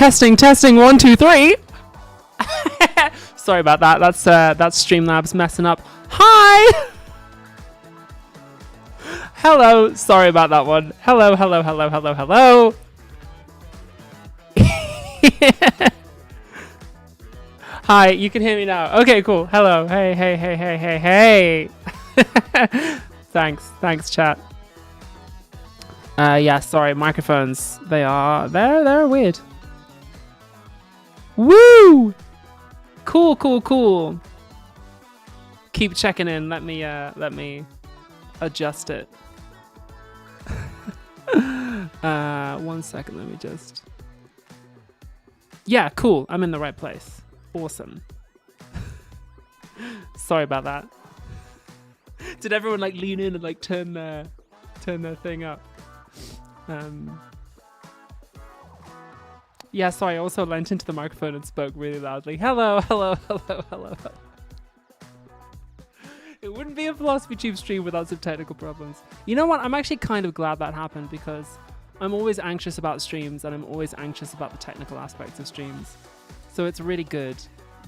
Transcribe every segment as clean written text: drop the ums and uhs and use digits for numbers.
Testing, 1, 2, 3. Sorry about that. That's Streamlabs messing up. Hi. Hello. Sorry about that one. Hello. Hi, you can hear me now. Okay, cool. Hello. Hey. Thanks, chat. Yeah, sorry, microphones. They're weird. Woo! Cool. Keep checking in. Let me adjust it. 1 second, let me just... Yeah, cool. I'm in the right place. Awesome. Sorry about that. Did everyone like lean in and like turn their thing up? Yeah, sorry, I also leant into the microphone and spoke really loudly. Hello. It wouldn't be a Philosophy Tube stream without some technical problems. You know what? I'm actually kind of glad that happened because I'm always anxious about streams and I'm always anxious about the technical aspects of streams. So it's really good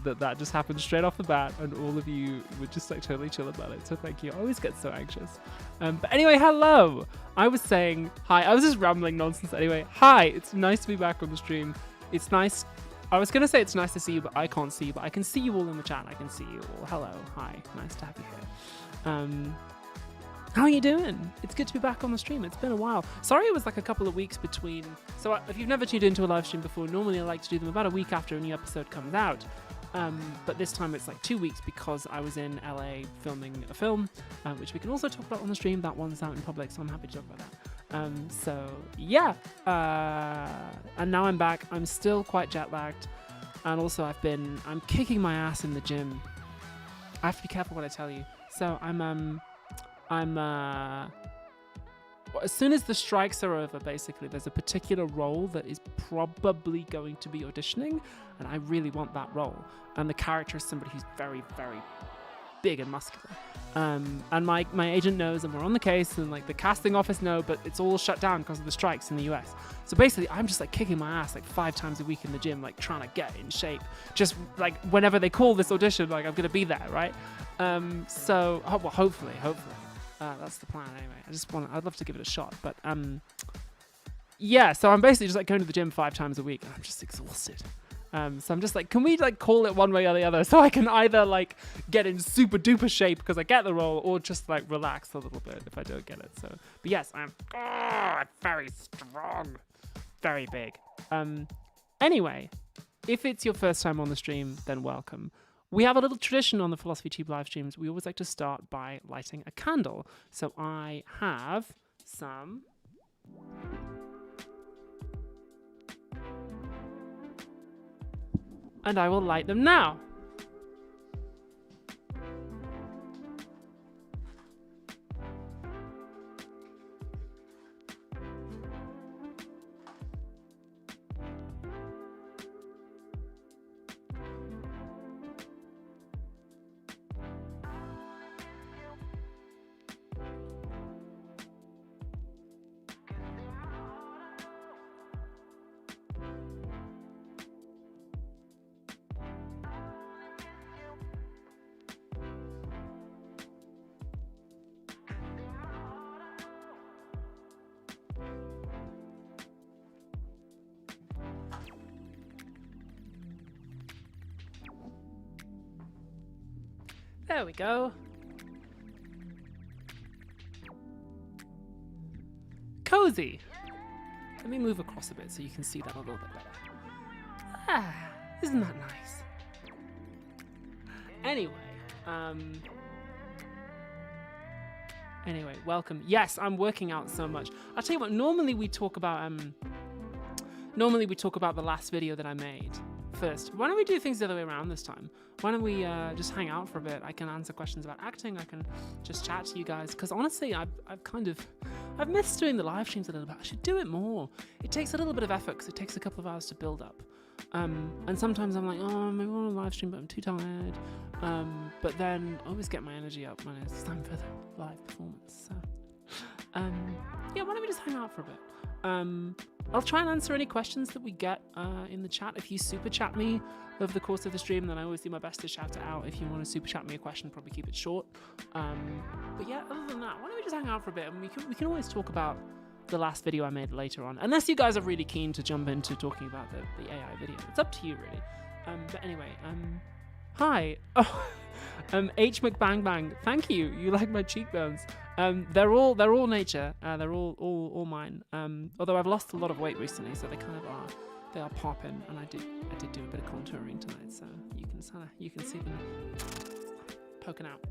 that just happened straight off the bat and all of you were just like totally chill about it. So thank you. I always get so anxious. But anyway, hello. I was saying hi. I was just rambling nonsense anyway. Hi, it's nice to be back on the stream. It's nice. I was going to say it's nice to see you, but I can't see you. But I can see you all in the chat. I can see you all. Hello. Hi. Nice to have you here. How are you doing? It's good to be back on the stream. It's been a while. Sorry it was like a couple of weeks between. So if you've never tuned into a live stream before, normally I like to do them about a week after a new episode comes out. But this time it's like 2 weeks because I was in LA filming a film, which we can also talk about on the stream. That one's out in public, so I'm happy to talk about that. So yeah, and now I'm back. I'm still quite jet lagged, and also I'm kicking my ass in the gym. I have to be careful what I tell you. So as soon as the strikes are over, basically, there's a particular role that is probably going to be auditioning, and I really want that role. And the character is somebody who's very, very big and muscular. And my agent knows, and we're on the case, and like the casting office know, but it's all shut down because of the strikes in the US. So basically, I'm just like kicking my ass like 5 times a week in the gym, like trying to get in shape. Just like whenever they call this audition, like I'm gonna be there, right? So well, hopefully. That's the plan anyway. I'd love to give it a shot, but yeah, so I'm basically just like going to the gym 5 times a week and I'm just exhausted. So I'm just like, can we like call it one way or the other so I can either like get in super duper shape because I get the role or just like relax a little bit if I don't get it. So, but yes, I'm very strong, very big. Anyway, if it's your first time on the stream, then welcome. We have a little tradition on the Philosophy Tube live streams. We always like to start by lighting a candle. So I have some... and I will light them now. There we go. Cozy. Let me move across a bit so you can see that a little bit better. Isn't that nice? Anyway, welcome. Yes, I'm working out so much. I'll tell you what, normally we talk about the last video that I made first. Why don't we do things the other way around this time? Why don't we just hang out for a bit? I can answer questions about acting. I can just chat to you guys. Because honestly, I've missed doing the live streams a little bit. I should do it more. It takes a little bit of effort because it takes a couple of hours to build up. And sometimes I'm like, oh, maybe I want to live stream, but I'm too tired. But then I always get my energy up when it's time for the live performance. So, yeah, why don't we just hang out for a bit? I'll try and answer any questions that we get in the chat. If you super chat me over the course of the stream, then I always do my best to shout it out. If you want to super chat me a question, probably keep it short. But yeah, other than that, why don't we just hang out for a bit, and we can always talk about the last video I made later on, unless you guys are really keen to jump into talking about the AI video. It's up to you, really. But anyway, hi. Oh, H McBangBang, thank you. You like my cheekbones. They're all nature. They're all mine. Although I've lost a lot of weight recently, so they kind of are. They are popping, and I did do a bit of contouring tonight, so you can see them poking out.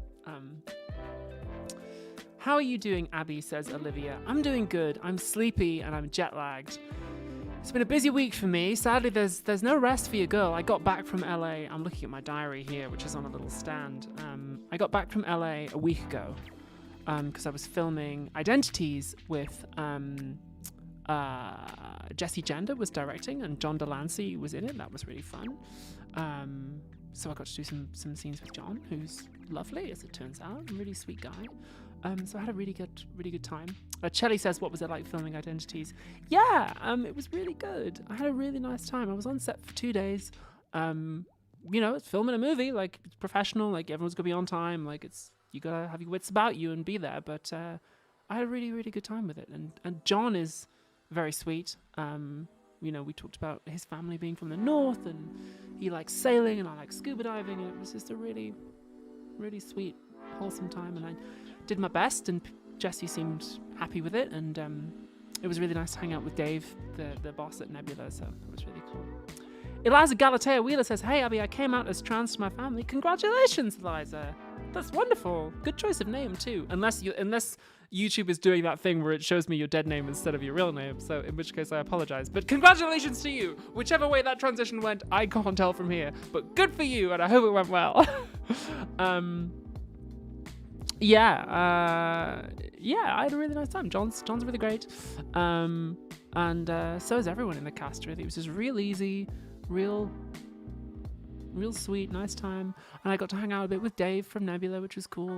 How are you doing, Abby? Says Olivia. I'm doing good. I'm sleepy and I'm jet lagged. It's been a busy week for me. Sadly, there's no rest for your girl. I got back from LA. I'm looking at my diary here, which is on a little stand. I got back from LA a week ago because I was filming Identities with Jesse Gender was directing and John Delancey was in it. That was really fun. So I got to do some scenes with John, who's lovely, as it turns out, a really sweet guy. So I had a really good time. Chelly says, what was it like filming Identities? Yeah, it was really good. I had a really nice time. I was on set for 2 days. It's filming a movie, like it's professional, like everyone's gonna be on time, like you gotta have your wits about you and be there. But I had a really, really good time with it. And John is very sweet. We talked about his family being from the north, and he likes sailing, and I like scuba diving, and it was just a really, really sweet, wholesome time. And I did my best, and Jesse seemed happy with it, and it was really nice to hang out with Dave, the boss at Nebula, so it was really cool. Eliza Galatea Wheeler says, hey Abby, I came out as trans to my family. Congratulations, Eliza. That's wonderful. Good choice of name too. Unless YouTube is doing that thing where it shows me your dead name instead of your real name, so in which case I apologize. But congratulations to you. Whichever way that transition went, I can't tell from here. But good for you, and I hope it went well. I had a really nice time. John's really great. And so is everyone in the cast, really. It was just real easy, real sweet, nice time. And I got to hang out a bit with Dave from Nebula, which was cool,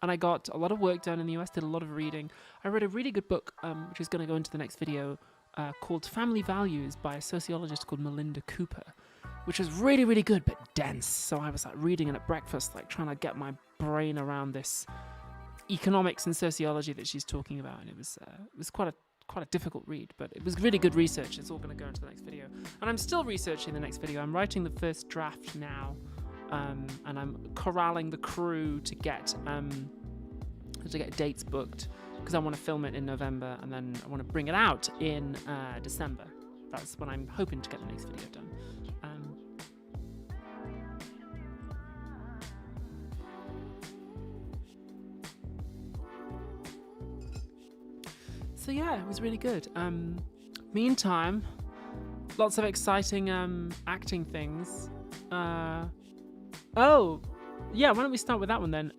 and I got a lot of work done in the US, did a lot of reading. I read a really good book, which is going to go into the next video, called Family Values by a sociologist called Melinda Cooper, which was really, really good, but dense. So I was reading it at breakfast, trying to get my brain around this economics and sociology that she's talking about. And it was quite a difficult read, but it was really good research. It's all going to go into the next video. And I'm still researching the next video. I'm writing the first draft now. And I'm corralling the crew to get dates booked, because I want to film it in November, and then I want to bring it out in December. That's when I'm hoping to get the next video done. So yeah, it was really good. Meantime, lots of exciting acting things. Oh, yeah, why don't we start with that one then?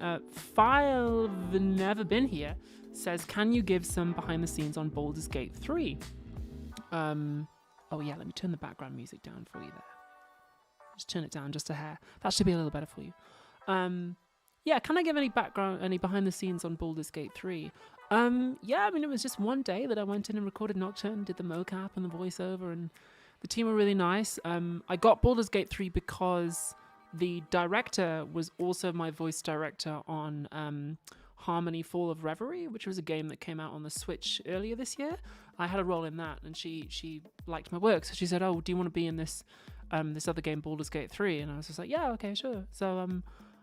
File've Never Been Here says, can you give some behind the scenes on Baldur's Gate 3? Oh yeah, let me turn the background music down for you there. Just turn it down just a hair. That should be a little better for you. Yeah, can I give any behind the scenes on Baldur's Gate 3? Yeah, it was just one day that I went in and recorded Nocturne, did the mocap and the voiceover, and the team were really nice. I got Baldur's Gate 3 because the director was also my voice director on Harmony Fall of Reverie, which was a game that came out on the Switch earlier this year. I had a role in that, and she liked my work, so she said, oh, do you want to be in this this other game, Baldur's Gate 3? And I was just like, yeah, okay, sure. So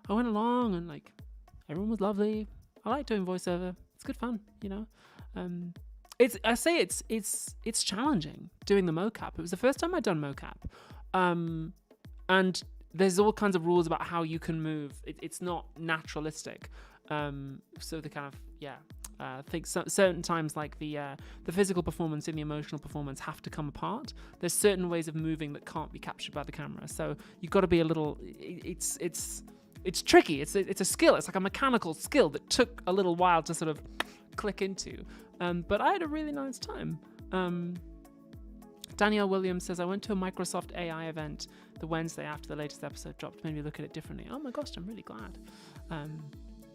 I went along, and everyone was lovely. I like doing voiceover. It's good fun, It's challenging doing the mocap. It was the first time I'd done mocap, and there's all kinds of rules about how you can move. It's not naturalistic. So the kind of I think certain times, like the physical performance and the emotional performance, have to come apart. There's certain ways of moving that can't be captured by the camera. So you've got to be a little. It's tricky. It's a skill. It's like a mechanical skill that took a little while to sort of click into. But I had a really nice time. Danielle Williams says, I went to a Microsoft AI event the Wednesday after the latest episode dropped. Made me look at it differently. Oh my gosh, I'm really glad. I'm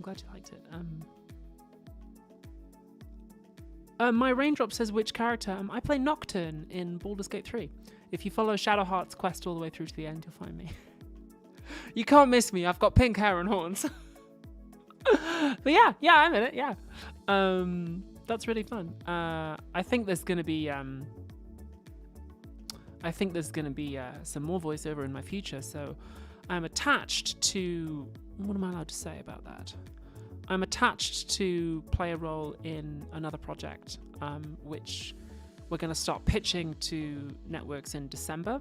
glad you liked it. My raindrop says which character. I play Nocturne in Baldur's Gate 3. If you follow Shadowheart's quest all the way through to the end, you'll find me. You can't miss me. I've got pink hair and horns. But yeah, I'm in it. Yeah, that's really fun. I think there's gonna be some more voiceover in my future. So I'm attached to. What am I allowed to say about that? I'm attached to play a role in another project, which we're going to start pitching to networks in December.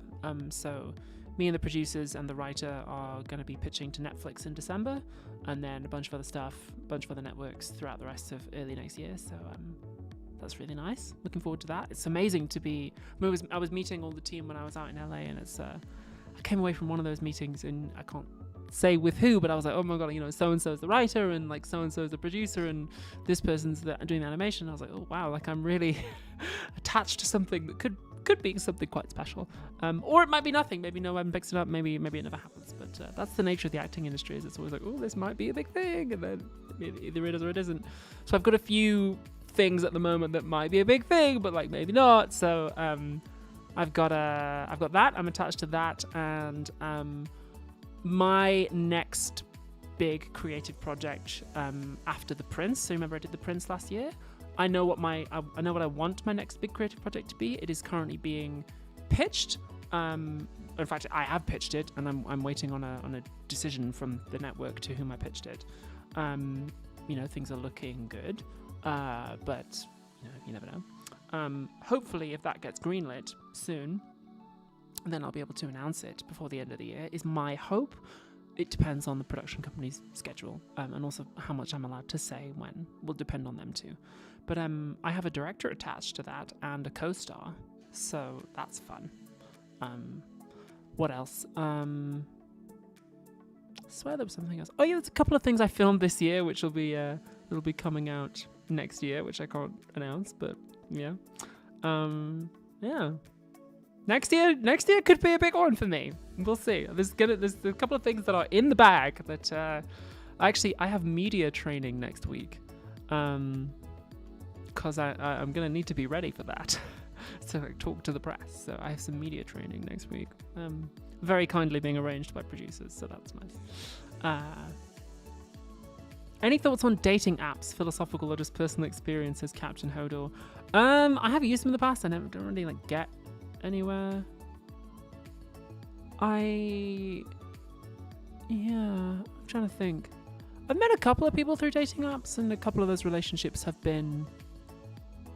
So me and the producers and the writer are going to be pitching to Netflix in December, and then a bunch of other stuff, a bunch of other networks throughout the rest of early next year. So that's really nice. Looking forward to that. It's amazing to be. I was meeting all the team when I was out in LA, and it's. I came away from one of those meetings, and I can't say with who, but I was like, oh my god, so and so is the writer, and like so and so is the producer, and this person's doing the animation. I was like, oh wow, like I'm really attached to something that could be something quite special, or it might be nothing. Maybe no one picks it up. Maybe it never happens. But that's the nature of the acting industry. Is it's always like, oh, this might be a big thing, and then either it is or it isn't. So I've got a few things at the moment that might be a big thing, but like maybe not. So I've got that. I'm attached to that, and my next big creative project after The Prince. So remember I did The Prince last year. I know what I want my next big creative project to be. It is currently being pitched. In fact, I have pitched it, and I'm waiting on a decision from the network to whom I pitched it. Things are looking good, but you never know. Hopefully, if that gets greenlit soon, then I'll be able to announce it before the end of the year, is my hope. It depends on the production company's schedule, and also how much I'm allowed to say when will depend on them too. But I have a director attached to that and a co-star, so that's fun. What else? I swear there was something else. Oh yeah, there's a couple of things I filmed this year, which will be it'll be coming out next year, which I can't announce, but yeah. Yeah. Next year could be a big one for me. We'll see. There's a couple of things that are in the bag that I have media training next week, because I'm gonna need to be ready for that. So I talk to the press. So I have some media training next week. Very kindly being arranged by producers, so that's nice. Any thoughts on dating apps, philosophical or just personal experiences, Captain Hodor? I have used them in the past. I don't really get anywhere. I'm trying to think. I've met a couple of people through dating apps, and a couple of those relationships have been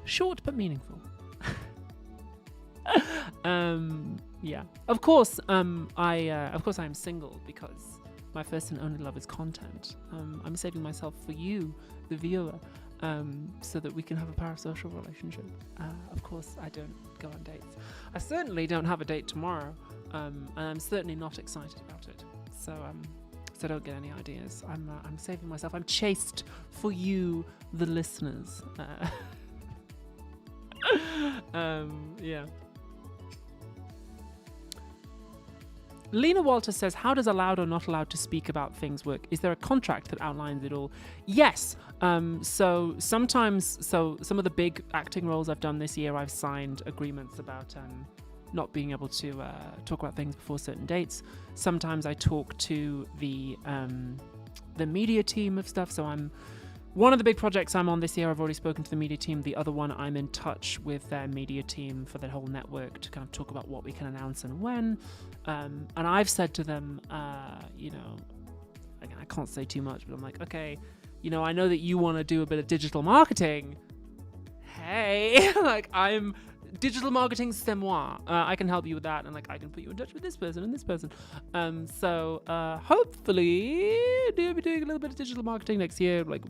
short but meaningful. Yeah. Of course, I am single because my first and only love is content. I'm saving myself for you, the viewer, so that we can have a parasocial relationship. Of course, I don't go on dates. I certainly don't have a date tomorrow, and I'm certainly not excited about it. So don't get any ideas. I'm saving myself. I'm chaste for you, the listeners. Yeah. Lena Walter says, how does allowed or not allowed to speak about things work? Is there a contract that outlines it all? Yes. So sometimes, some of the big acting roles I've done this year, I've signed agreements about not being able to talk about things before certain dates. Sometimes I talk to the media team of stuff. So one of the big projects I'm on this year, I've already spoken to the media team. The other one, I'm in touch with their media team for the whole network to kind of talk about what we can announce and when. And I've said to them, again, I can't say too much, but I'm like, okay, I know that you want to do a bit of digital marketing. Hey, digital marketing, c'est moi. I can help you with that, and I can put you in touch with this person and this person. So hopefully, I'll be doing a little bit of digital marketing next year, not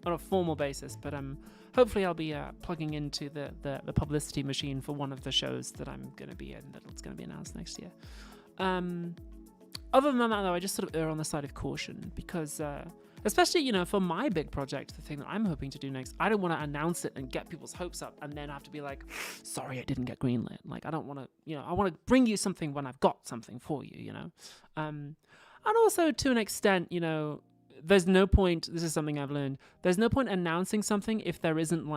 on a formal basis, but hopefully I'll be plugging into the publicity machine for one of the shows that I'm going to be in, that's going to be announced next year. Other than that, though, I just sort of err on the side of caution because, especially, for my big project, the thing that I'm hoping to do next, I don't want to announce it and get people's hopes up and then have to be like, sorry, I didn't get greenlit. I don't want to, I want to bring you something when I've got something for you, And also, to an extent, there's no point, this is something I've learned, there's no point announcing something if there isn't,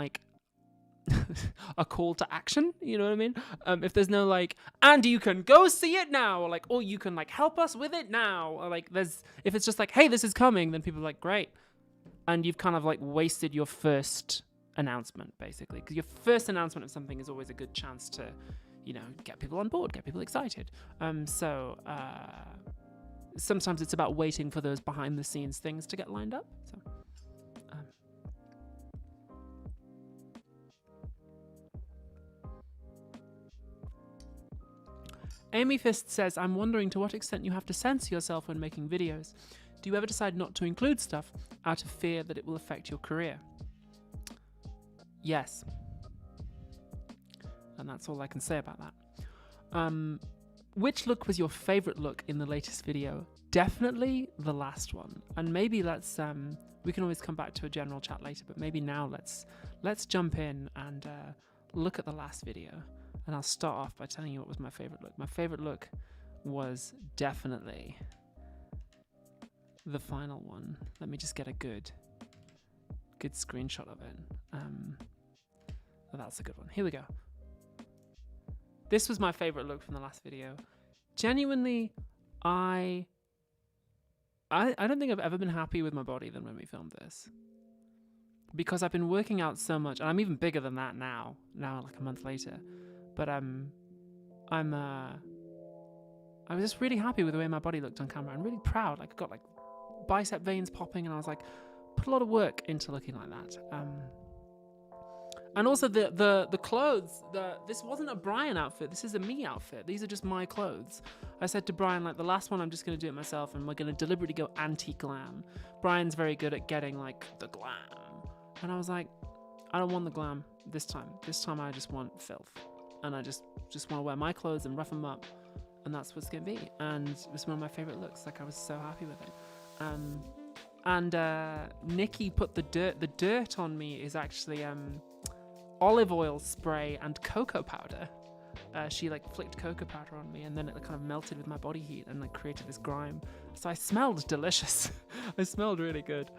a call to action, you know what I mean? If there's no like, and you can go see it now, or like, or you can like help us with it now, or like if it's just like, hey, this is coming, then people are like, great. And you've kind of like wasted your first announcement, basically, because your first announcement of something is always a good chance to, you know, get people on board, get people excited. So sometimes it's about waiting for those behind the scenes things to get lined up. So Amy Fist says, I'm wondering to what extent you have to censor yourself when making videos. Do you ever decide not to include stuff out of fear that it will affect your career? Yes. And that's all I can say about that. Which look was your favorite look in the latest video? Definitely the last one. And maybe let's we can always come back to a general chat later, but maybe now let's jump in and look at the last video. And I'll start off by telling you what was my favorite look. My favorite look was definitely the final one. Let me just get a good screenshot of it. That's a good one. Here we go. This was my favorite look from the last video. Genuinely, I don't think I've ever been happy with my body than when we filmed this. Because I've been working out so much, and I'm even bigger than that now like a month later. But I was just really happy with the way my body looked on camera and really proud. Like I got like bicep veins popping, and I was like, put a lot of work into looking like that. And also the clothes. This wasn't a Brian outfit. This is a me outfit. These are just my clothes. I said to Brian, like the last one, I'm just gonna do it myself, and we're gonna deliberately go anti-glam. Brian's very good at getting like the glam, and I was like, I don't want the glam this time. This time I just want filth. And I just want to wear my clothes and rough them up, and that's what's going to be. And it was one of my favorite looks. Like I was so happy with it. And Nikki put the dirt on me is actually olive oil spray and cocoa powder. She like flicked cocoa powder on me, and then it kind of melted with my body heat and like created this grime. So I smelled delicious. I smelled really good.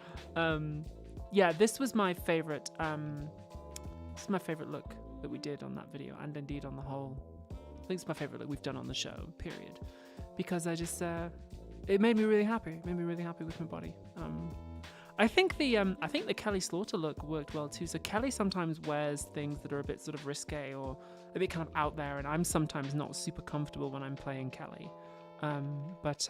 Yeah, this was my favorite. This is my favorite look that we did on that video, and indeed on the whole. I think it's my favorite look we've done on the show, period. Because I just, it made me really happy. It made me really happy with my body. I think the Kelly Slaughter look worked well too. So Kelly sometimes wears things that are a bit sort of risque or a bit kind of out there, and I'm sometimes not super comfortable when I'm playing Kelly. But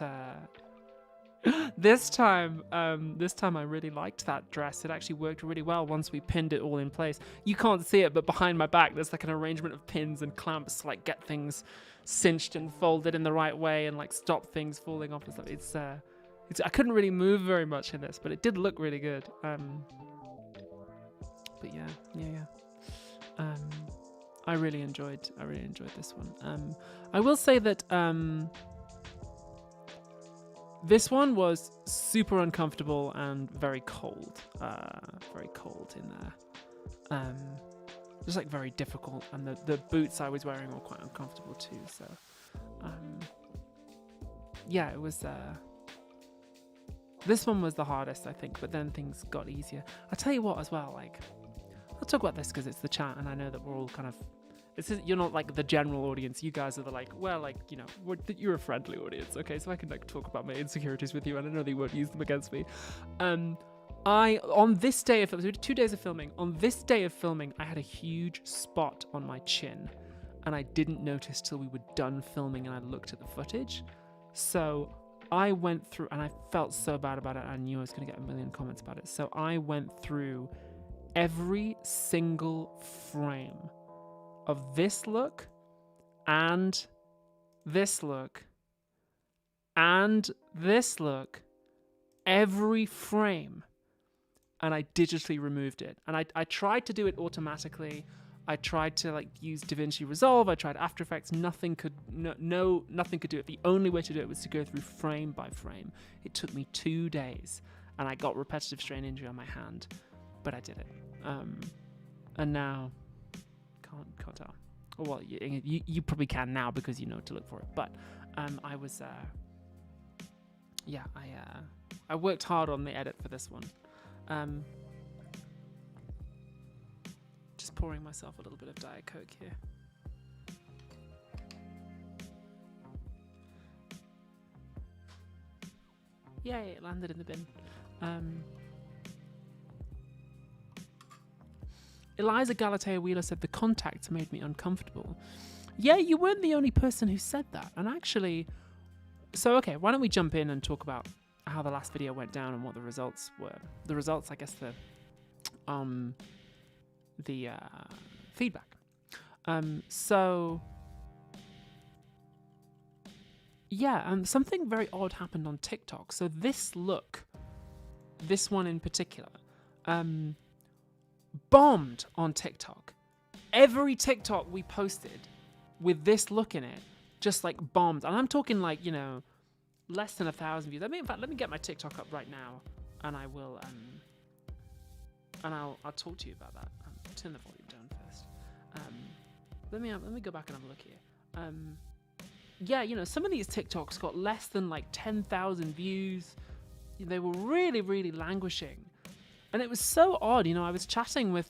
this time I really liked that dress. It actually worked really well once we pinned it all in place. You can't see it, but behind my back there's like an arrangement of pins and clamps to like get things cinched and folded in the right way and like stop things falling off and stuff. It's I couldn't really move very much in this, but it did look really good. But yeah. I really enjoyed this one. I will say that this one was super uncomfortable and very cold in there. Just like very difficult, and the boots I was wearing were quite uncomfortable too. So, yeah, it was. This one was the hardest, I think, but then things got easier. I'll tell you what, as well. Like, I'll talk about this because it's the chat, and I know that we're all kind of. You're not like the general audience. You guys are the like, well, like, you know, you're a friendly audience, okay? So I can like talk about my insecurities with you, and I know they won't use them against me. On this day of filming, 2 days of filming, on this day of filming, I had a huge spot on my chin, and I didn't notice till we were done filming, and I looked at the footage. So I went through, and I felt so bad about it. I knew I was going to get a million comments about it. So I went through every single frame of this look and this look and this look, every frame, and I digitally removed it. And I tried to do it automatically. I tried to like use DaVinci Resolve. I tried After Effects. Nothing could nothing could do it. The only way to do it was to go through frame by frame. It took me 2 days, and I got repetitive strain injury on my hand, but I did it. And now can't tell. Well, you probably can now because you know to look for it. But I was I worked hard on the edit for this one. Just pouring myself a little bit of Diet Coke here. Yay, it landed in the bin. Eliza Galatea Wheeler said, the contacts made me uncomfortable. Yeah, you weren't the only person who said that. And actually, so okay, why don't we jump in and talk about how the last video went down and what the results were. The results, I guess, the feedback. So yeah, something very odd happened on TikTok. So this one in particular, bombed on TikTok. Every TikTok we posted with this look in it just like bombed. And I'm talking like, you know, less than 1,000 views. In fact, let me get my TikTok up right now and I will and I'll talk to you about that. Turn the volume down first. Let me go back and have a look here. Yeah, you know, some of these TikToks got less than like 10,000 views. They were really, really languishing. And it was so odd, you know, I was chatting with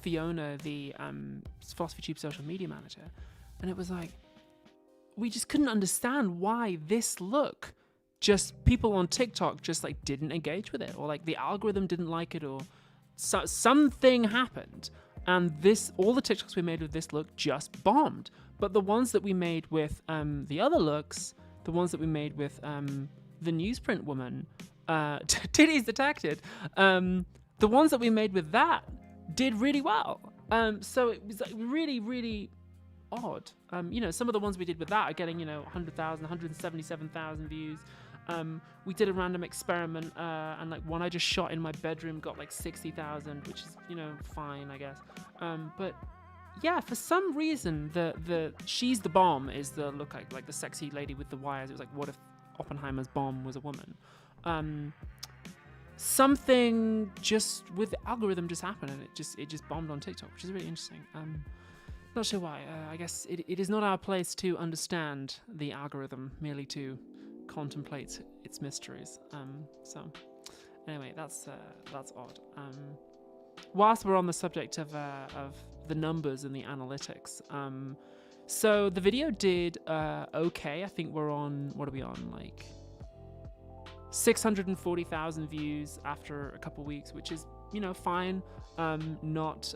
Fiona, the Philosophy Tube social media manager, and it was like, we just couldn't understand why this look, just people on TikTok just like didn't engage with it, or like the algorithm didn't like it, or something happened. And all the TikToks we made with this look just bombed. But the ones that we made with the other looks, the ones that we made with the newsprint woman, titties detected, the ones that we made with that did really well. So it was like really, really odd. You know, some of the ones we did with that are getting, you know, 100,000, 177,000 views. We did a random experiment, and like one I just shot in my bedroom got like 60,000, which is, you know, fine, I guess. But yeah, for some reason, the she's the bomb is the look like the sexy lady with the wires. It was like, what if Oppenheimer's bomb was a woman? Something just with the algorithm just happened, and it just bombed on TikTok, which is really interesting. Not sure why. I guess it is not our place to understand the algorithm, merely to contemplate its mysteries. So anyway, that's odd. Whilst we're on the subject of the numbers and the analytics, so the video did okay. I think we're on, what are we on, like 640,000 views after a couple weeks, which is, you know, fine. Not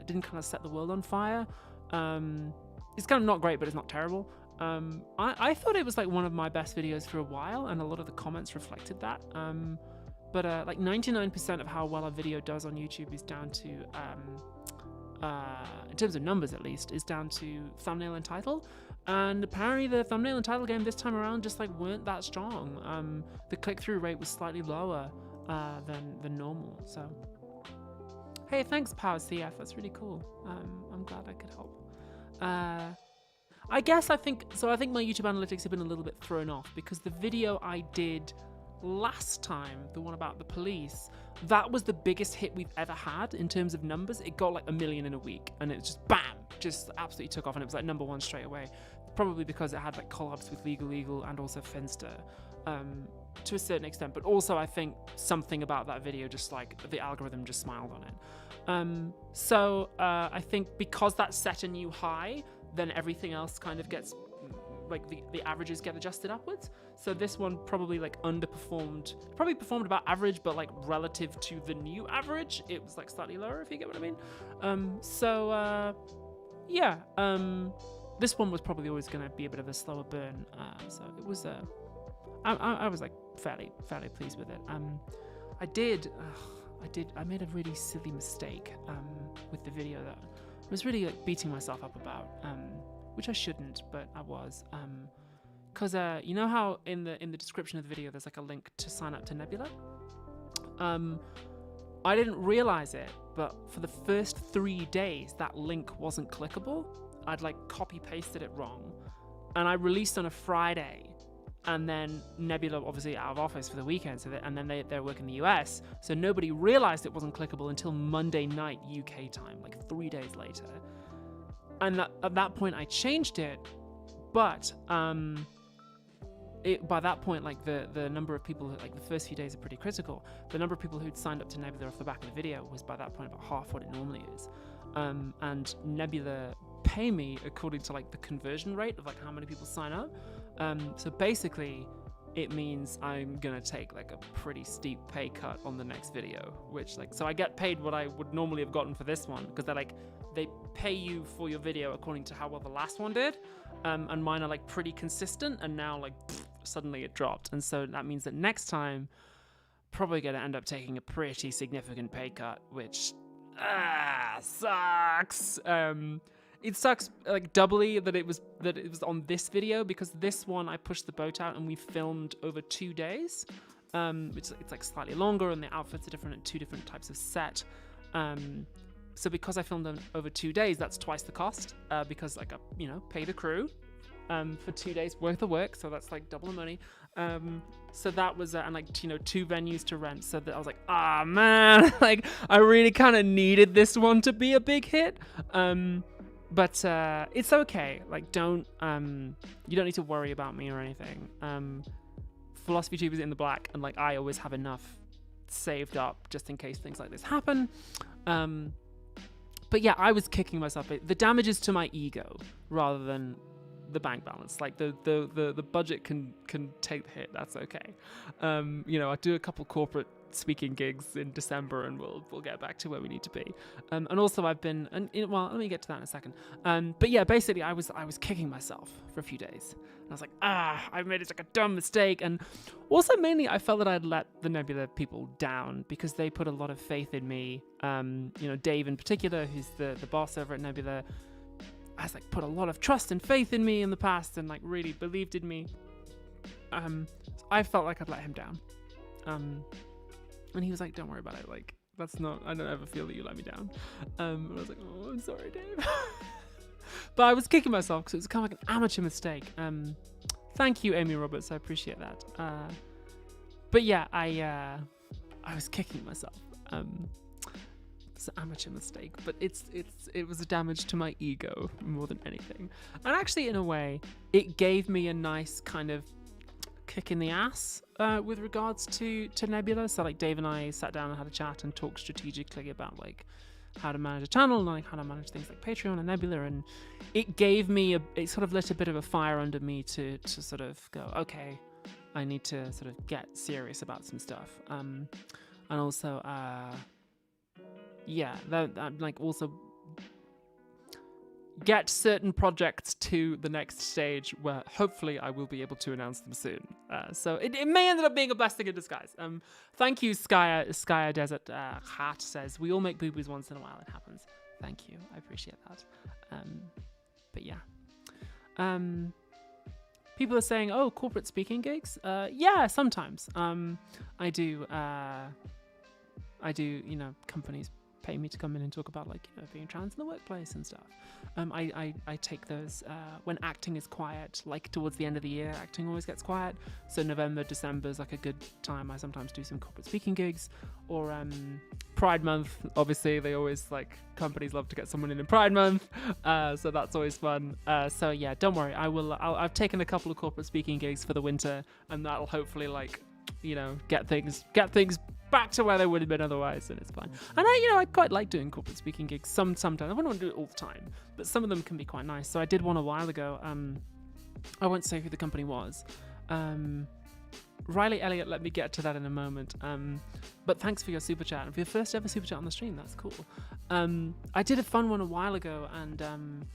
didn't kind of set the world on fire. It's kind of not great, but it's not terrible. I thought it was like one of my best videos for a while, and a lot of the comments reflected that. But like 99% of how well a video does on YouTube is down to, in terms of numbers at least, is down to thumbnail and title. And apparently the thumbnail and title game this time around just like weren't that strong. The click-through rate was slightly lower than normal. So, hey, thanks, Power CF. That's really cool. I'm glad I could help. I think my YouTube analytics have been a little bit thrown off because the video I did last time, the one about the police, that was the biggest hit we've ever had in terms of numbers. It got like 1 million in a week, and it just bam, just absolutely took off, and it was like #1 straight away. Probably because it had like collabs with Legal and also Finster, to a certain extent. But also I think something about that video, just like the algorithm just smiled on it. So I think because that set a new high, then everything else kind of gets, like the averages get adjusted upwards. So this one probably like underperformed, probably performed about average, but like relative to the new average, it was like slightly lower, if you get what I mean. Yeah, this one was probably always going to be a bit of a slower burn. So it was, I was like fairly pleased with it. I made a really silly mistake with the video that I was really like beating myself up about, which I shouldn't, but I was, because you know how in the description of the video there's like a link to sign up to Nebula. I didn't realize it, but for the first 3 days that link wasn't clickable. I'd like copy pasted it wrong, and I released on a Friday. And then Nebula obviously out of office for the weekend, so and then they're working in the US, so nobody realized it wasn't clickable until Monday night UK time, like 3 days later. And at that point I changed it, but by that point, like the number of people, like the first few days are pretty critical. The number of people who'd signed up to Nebula off the back of the video was by that point about half what it normally is. And Nebula pay me according to like the conversion rate of like how many people sign up. So basically, it means I'm gonna take like a pretty steep pay cut on the next video, which like, so I get paid what I would normally have gotten for this one, because they pay you for your video according to how well the last one did, and mine are like pretty consistent, and now like suddenly it dropped, and so that means that next time probably gonna end up taking a pretty significant pay cut, which sucks. It sucks like doubly that it was on this video, because this one I pushed the boat out and we filmed over 2 days. It's like slightly longer, and the outfits are different at 2 different types of set. So because I filmed them over 2 days, that's twice the cost, because like pay the crew for 2 days worth of work, so that's like double the money. So that was and like 2 venues to rent. So that I was like, man, like I really kind of needed this one to be a big hit. But it's okay. Like, you don't need to worry about me or anything. Philosophy Tube is in the black, and like I always have enough saved up just in case things like this happen. But yeah, I was kicking myself. The damage is to my ego rather than the bank balance. Like the budget can take the hit. That's okay. I do a couple corporate speaking gigs in December, and we'll get back to where we need to be. And also I've been, let me get to that in a second. But yeah, basically I was kicking myself for a few days, and I was like, I made like a dumb mistake. And also mainly I felt that I'd let the Nebula people down, because they put a lot of faith in me. Dave in particular, who's the boss over at Nebula, has like put a lot of trust and faith in me in the past, and like really believed in me. So I felt like I'd let him down. And he was like, don't worry about it. Like, that's not, I don't ever feel that you let me down. And I was like, oh, I'm sorry, Dave. But I was kicking myself because it was kind of like an amateur mistake. Thank you, Amy Roberts. I appreciate that. But yeah, I was kicking myself. It's an amateur mistake, but it was a damage to my ego more than anything. And actually, in a way, it gave me a nice kind of kick in the ass with regards to Nebula. So like Dave and I sat down and had a chat and talked strategically about like how to manage a channel and like how to manage things like Patreon and Nebula, and it gave me it sort of lit a bit of a fire under me to sort of go, okay, I need to sort of get serious about some stuff. And also that like also get certain projects to the next stage where hopefully I will be able to announce them soon. So it may end up being a blessing in disguise. Thank you, Skya Desert Hat says, we all make boo-boos once in a while, it happens. Thank you, I appreciate that. But yeah. People are saying, oh, corporate speaking gigs? Yeah, sometimes. I do, companies pay me to come in and talk about like being trans in the workplace and stuff. I take those when acting is quiet, like towards the end of the year. Acting always gets quiet, so November, December is like a good time. I sometimes do some corporate speaking gigs, or Pride Month. Obviously, they always like companies love to get someone in Pride Month, so that's always fun. So yeah, don't worry. I've taken a couple of corporate speaking gigs for the winter, and that'll hopefully like get things back to where they would have been otherwise, and it's fine. And I quite like doing corporate speaking gigs sometimes. I wouldn't want to do it all the time, but some of them can be quite nice. So I did one a while ago. I won't say who the company was. Riley Elliott, let me get to that in a moment. But thanks for your super chat, and for your first ever super chat on the stream. That's cool. I did a fun one a while ago, and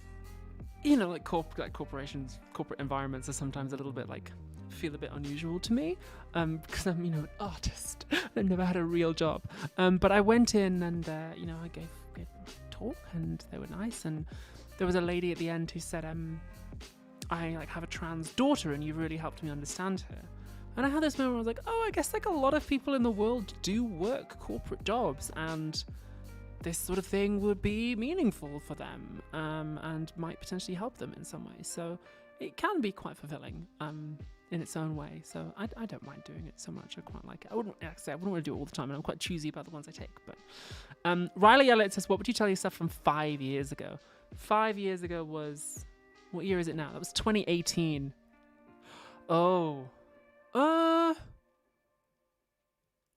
like corporations, corporate environments are sometimes a little bit like feel a bit unusual to me, because I'm an artist. I've never had a real job, but I went in and I gave a talk, and they were nice, and there was a lady at the end who said, I like have a trans daughter, and you really helped me understand her. And I had this moment where I was like, oh, I guess like a lot of people in the world do work corporate jobs, and this sort of thing would be meaningful for them, and might potentially help them in some way. So it can be quite fulfilling in its own way. So I don't mind doing it so much. I quite like it. I wouldn't want to do it all the time, and I'm quite choosy about the ones I take. But Riley Elliott says, what would you tell yourself from 5 years ago? 5 years ago was, what year is it now? That was 2018. Oh,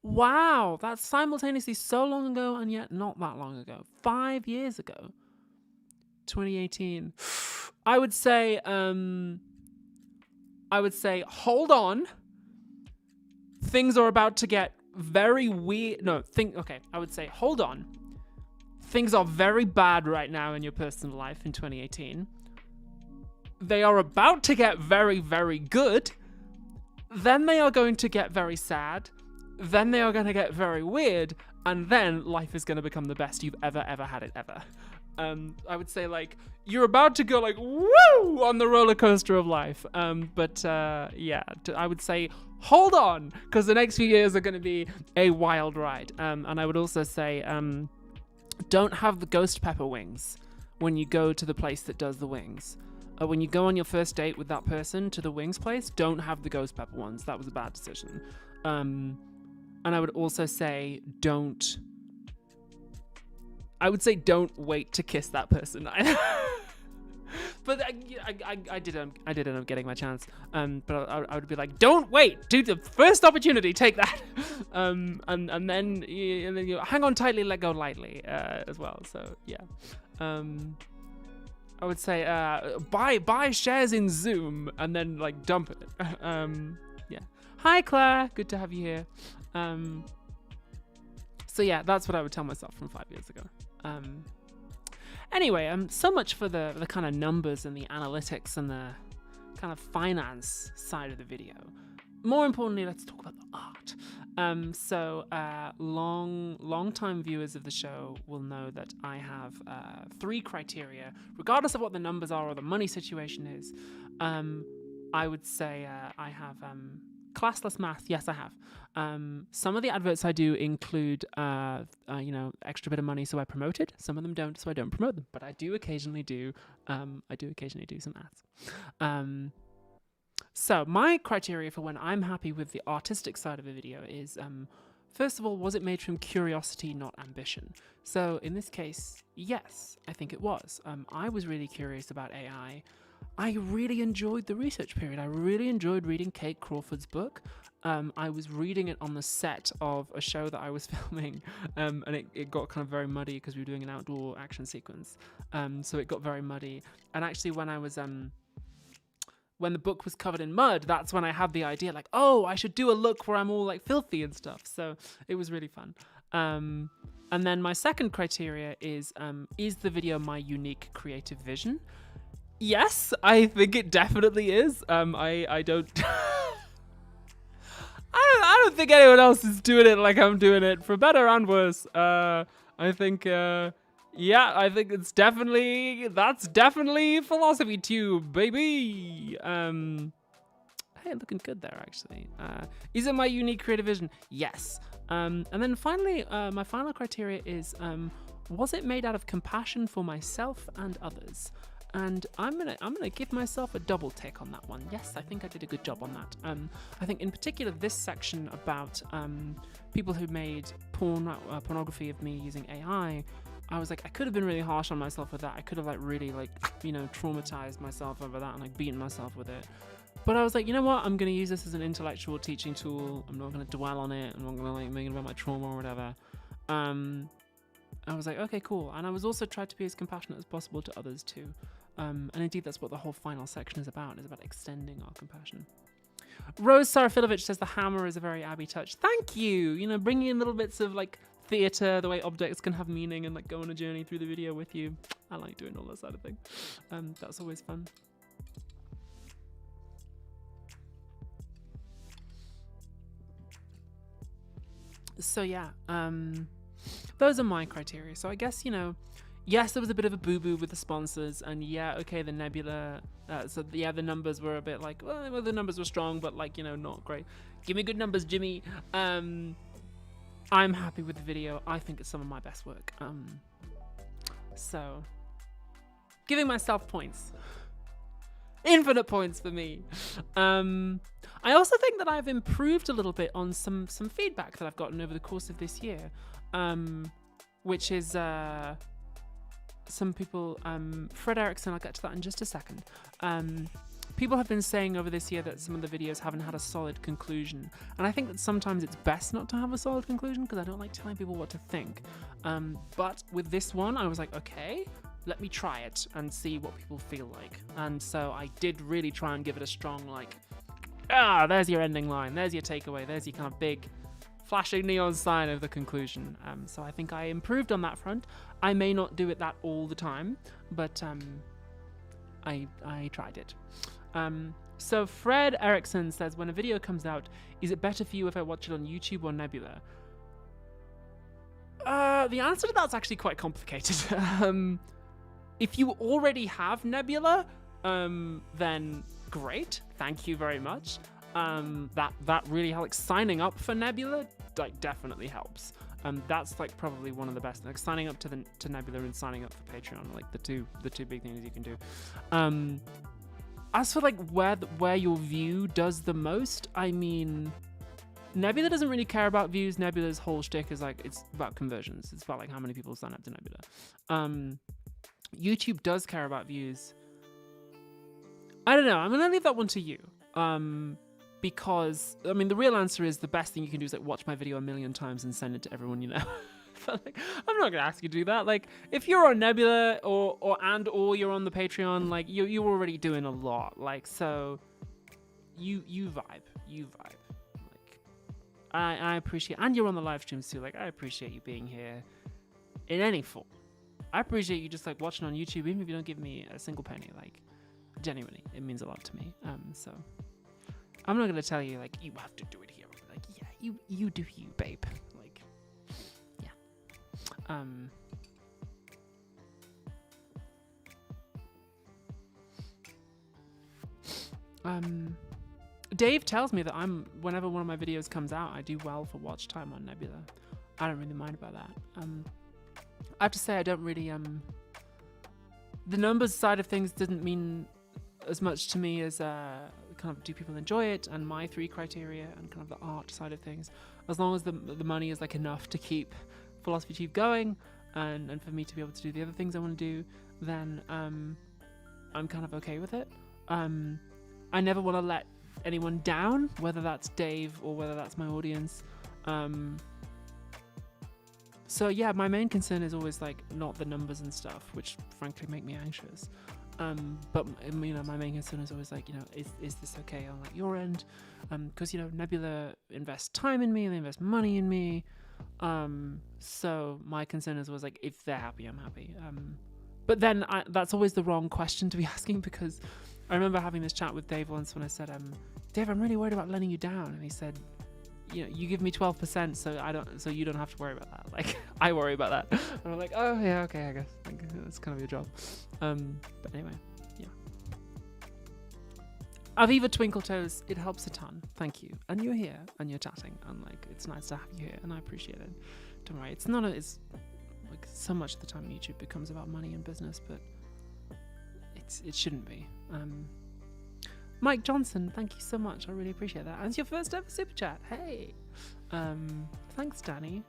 Wow, that's simultaneously so long ago and yet not that long ago. 5 years ago. 2018. I would say hold on. Things are about to get very weird. I would say hold on. Things are very bad right now in your personal life in 2018. They are about to get very, very good. Then they are going to get very sad. Then they are going to get very weird. And then life is going to become the best you've ever had it ever. I would say, like, you're about to go, like, woo, on the roller coaster of life. I would say, hold on, because the next few years are going to be a wild ride. And I would also say, don't have the ghost pepper wings when you go to the place that does the wings. When you go on your first date with that person to the wings place, don't have the ghost pepper ones. That was a bad decision. And I would also say, don't wait to kiss that person. But I did end up getting my chance. But I would be like, don't wait, dude. The first opportunity, take that. And then you hang on tightly, let go lightly, as well. So yeah. I would say buy shares in Zoom and then like dump it. Yeah. Hi Claire, good to have you here. So yeah, that's what I would tell myself from 5 years ago. Anyway, so much for the kind of numbers and the analytics and the kind of finance side of the video. More importantly, let's talk about the art. Long-time viewers of the show will know that I have 3 criteria, regardless of what the numbers are or the money situation is. I would say I have classless math. Yes, I have. Some of the adverts I do include, extra bit of money, so I promote it. Some of them don't, so I don't promote them. But I do occasionally do. Some ads. So my criteria for when I'm happy with the artistic side of a video is, first of all, was it made from curiosity, not ambition? So in this case, yes, I think it was. I was really curious about AI. I really enjoyed the research period. I really enjoyed reading Kate Crawford's book. I was reading it on the set of a show that I was filming, and it got kind of very muddy because we were doing an outdoor action sequence. So it got very muddy. And actually when I was... when the book was covered in mud, that's when I had the idea, like, oh, I should do a look where I'm all like filthy and stuff. So it was really fun. And then my second criteria is the video my unique creative vision? Yes, I think it definitely is. I don't I don't think anyone else is doing it like I'm doing it, for better and worse. I think that's definitely Philosophy Tube, baby. Hey, looking good there, actually. Is it my unique creative vision? Yes. And then finally, my final criteria is, was it made out of compassion for myself and others? And I'm gonna give myself a double tick on that one. Yes, I think I did a good job on that. I think in particular this section about people who made pornography of me using AI, I was like, I could have been really harsh on myself with that. I could have really traumatized myself over that and like beaten myself with it. But I was like, you know what? I'm gonna use this as an intellectual teaching tool. I'm not gonna dwell on it. I'm not gonna make it about my trauma or whatever. I was like, okay, cool. And I was also trying to be as compassionate as possible to others too. And indeed, that's what the whole final section is about extending our compassion. Rose Sarafilovich says the hammer is a very Abby touch. Thank you. Bringing in little bits of like theater, the way objects can have meaning and like go on a journey through the video with you. I like doing all that side of thing. That's always fun. So yeah, those are my criteria. So I guess, yes, there was a bit of a boo-boo with the sponsors, and yeah, okay, the Nebula, the numbers were a bit like, well, the numbers were strong, but like, not great. Give me good numbers, Jimmy. I'm happy with the video. I think it's some of my best work. So, giving myself points. Infinite points for me. I also think that I've improved a little bit on some feedback that I've gotten over the course of this year, which is some people, Fred Erickson, I'll get to that in just a second, people have been saying over this year that some of the videos haven't had a solid conclusion, and I think that sometimes it's best not to have a solid conclusion because I don't like telling people what to think. But with this one, I was like, okay, let me try it and see what people feel like. And so I did really try and give it a strong, like, there's your ending line, there's your takeaway, there's your kind of big flashing neon sign of the conclusion. So I think I improved on that front. I may not do it that all the time, but I tried it. So Fred Erickson says, when a video comes out, is it better for you if I watch it on YouTube or Nebula? The answer to that's actually quite complicated. If you already have Nebula, then great, thank you very much. That really helps. Like, signing up for Nebula, like, definitely helps. That's like probably one of the best. Like, signing up to Nebula and signing up for Patreon, like the two big things you can do. As for like where your view does the most, I mean, Nebula doesn't really care about views. Nebula's whole shtick is like, it's about conversions. It's about like how many people sign up to Nebula. YouTube does care about views. I don't know. I'm gonna leave that one to you. Because I mean, the real answer is the best thing you can do is like watch my video 1,000,000 times and send it to everyone you know. But like, I'm not gonna ask you to do that. Like, if you're on Nebula or you're on the Patreon, like you're already doing a lot. Like, so you vibe. Like, I appreciate, and you're on the live streams too. Like, I appreciate you being here in any form. I appreciate you just like watching on YouTube, even if you don't give me a single penny. Like, genuinely, it means a lot to me. So I'm not gonna tell you like you have to do it here. Like, yeah, you do you, babe. Like, yeah. Dave tells me that whenever one of my videos comes out, I do well for watch time on Nebula. I don't really mind about that. I have to say, I don't really the numbers side of things didn't mean as much to me as kind of do people enjoy it, and my 3 criteria, and kind of the art side of things. As long as the money is like enough to keep Philosophy Chief going, and for me to be able to do the other things I want to do, then I'm kind of okay with it. I never want to let anyone down, whether that's Dave or whether that's my audience. So yeah, my main concern is always like not the numbers and stuff, which frankly make me anxious. But you know, my main concern is always like, you know, is this okay on like your end? Because, you know, Nebula invests time in me and they invest money in me. So my concern is always like, if they're happy, I'm happy. But then that's always the wrong question to be asking, because I remember having this chat with Dave once when I said, Dave, I'm really worried about letting you down. And he said, you know, you give me 12%, so you don't have to worry about that. Like, I worry about that. And I'm like, oh yeah, okay, I guess like, that's kind of your job. But anyway, yeah. Aviva Twinkletoes, it helps a ton. Thank you. And you're here and you're chatting, and like, it's nice to have you here, and I appreciate it. Don't worry, it's like so much of the time YouTube becomes about money and business, but it shouldn't be. Mike Johnson, thank you so much. I really appreciate that. And it's your first ever super chat. Hey. Thanks, Danny.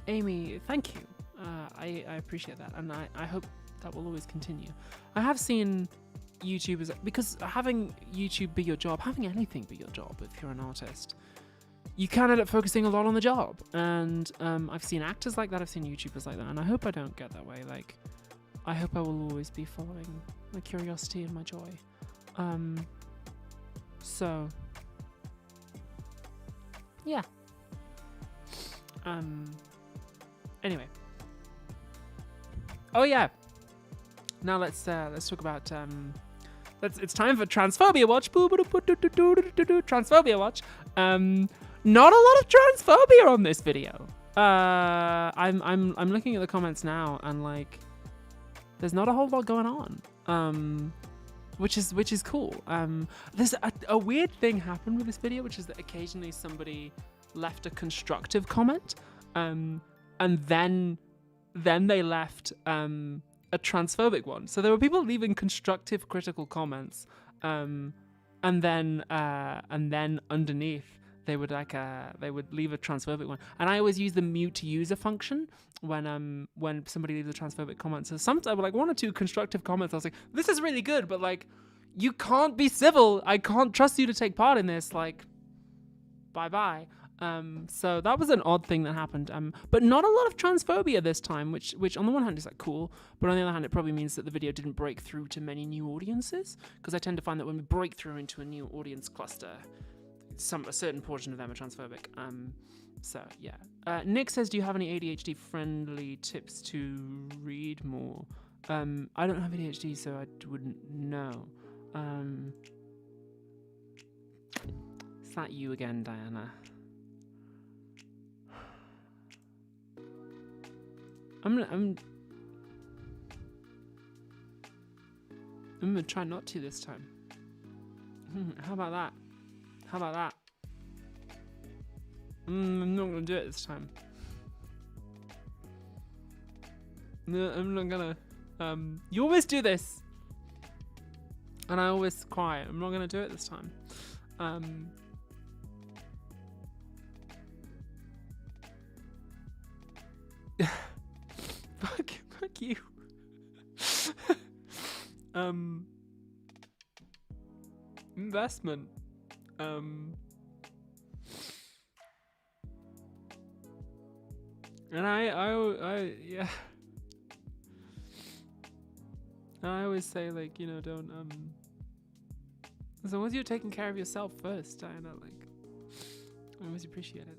Amy, thank you. I appreciate that, and I hope that will always continue. I have seen YouTubers, because having YouTube be your job, having anything be your job if you're an artist, you can end up focusing a lot on the job. And I've seen actors like that, I've seen YouTubers like that, and I hope I don't get that way. Like, I hope I will always be following my curiosity and my joy. So yeah. Anyway. Oh yeah. Now let's talk about it's time for Transphobia Watch. Transphobia Watch. Not a lot of transphobia on this video. I'm looking at the comments now, and like, there's not a whole lot going on, which is cool. There's a weird thing happened with this video, which is that occasionally somebody left a constructive comment, and then they left a transphobic one. So there were people leaving constructive, critical comments, and then underneath they would leave a transphobic one, and I always use the mute user function when somebody leaves a transphobic comment. So sometimes like 1 or 2 constructive comments, I was like, this is really good, but like, you can't be civil. I can't trust you to take part in this. Like, bye bye. So that was an odd thing that happened. But not a lot of transphobia this time, which on the one hand is like cool, but on the other hand, it probably means that the video didn't break through to many new audiences, because I tend to find that when we break through into a new audience cluster, a certain portion of them are transphobic. So yeah. Nick says, do you have any ADHD friendly tips to read more? I don't have ADHD, so I wouldn't know. Is that you again, Diana? I'm gonna try not to this time. How about that? How about that? I'm not gonna do it this time. No, I'm not gonna. You always do this, and I always cry. I'm not gonna do it this time. Fuck you. Investment. And I yeah. I always say, like, you know, don't as long as you're taking care of yourself first, I know, like, I always appreciate it.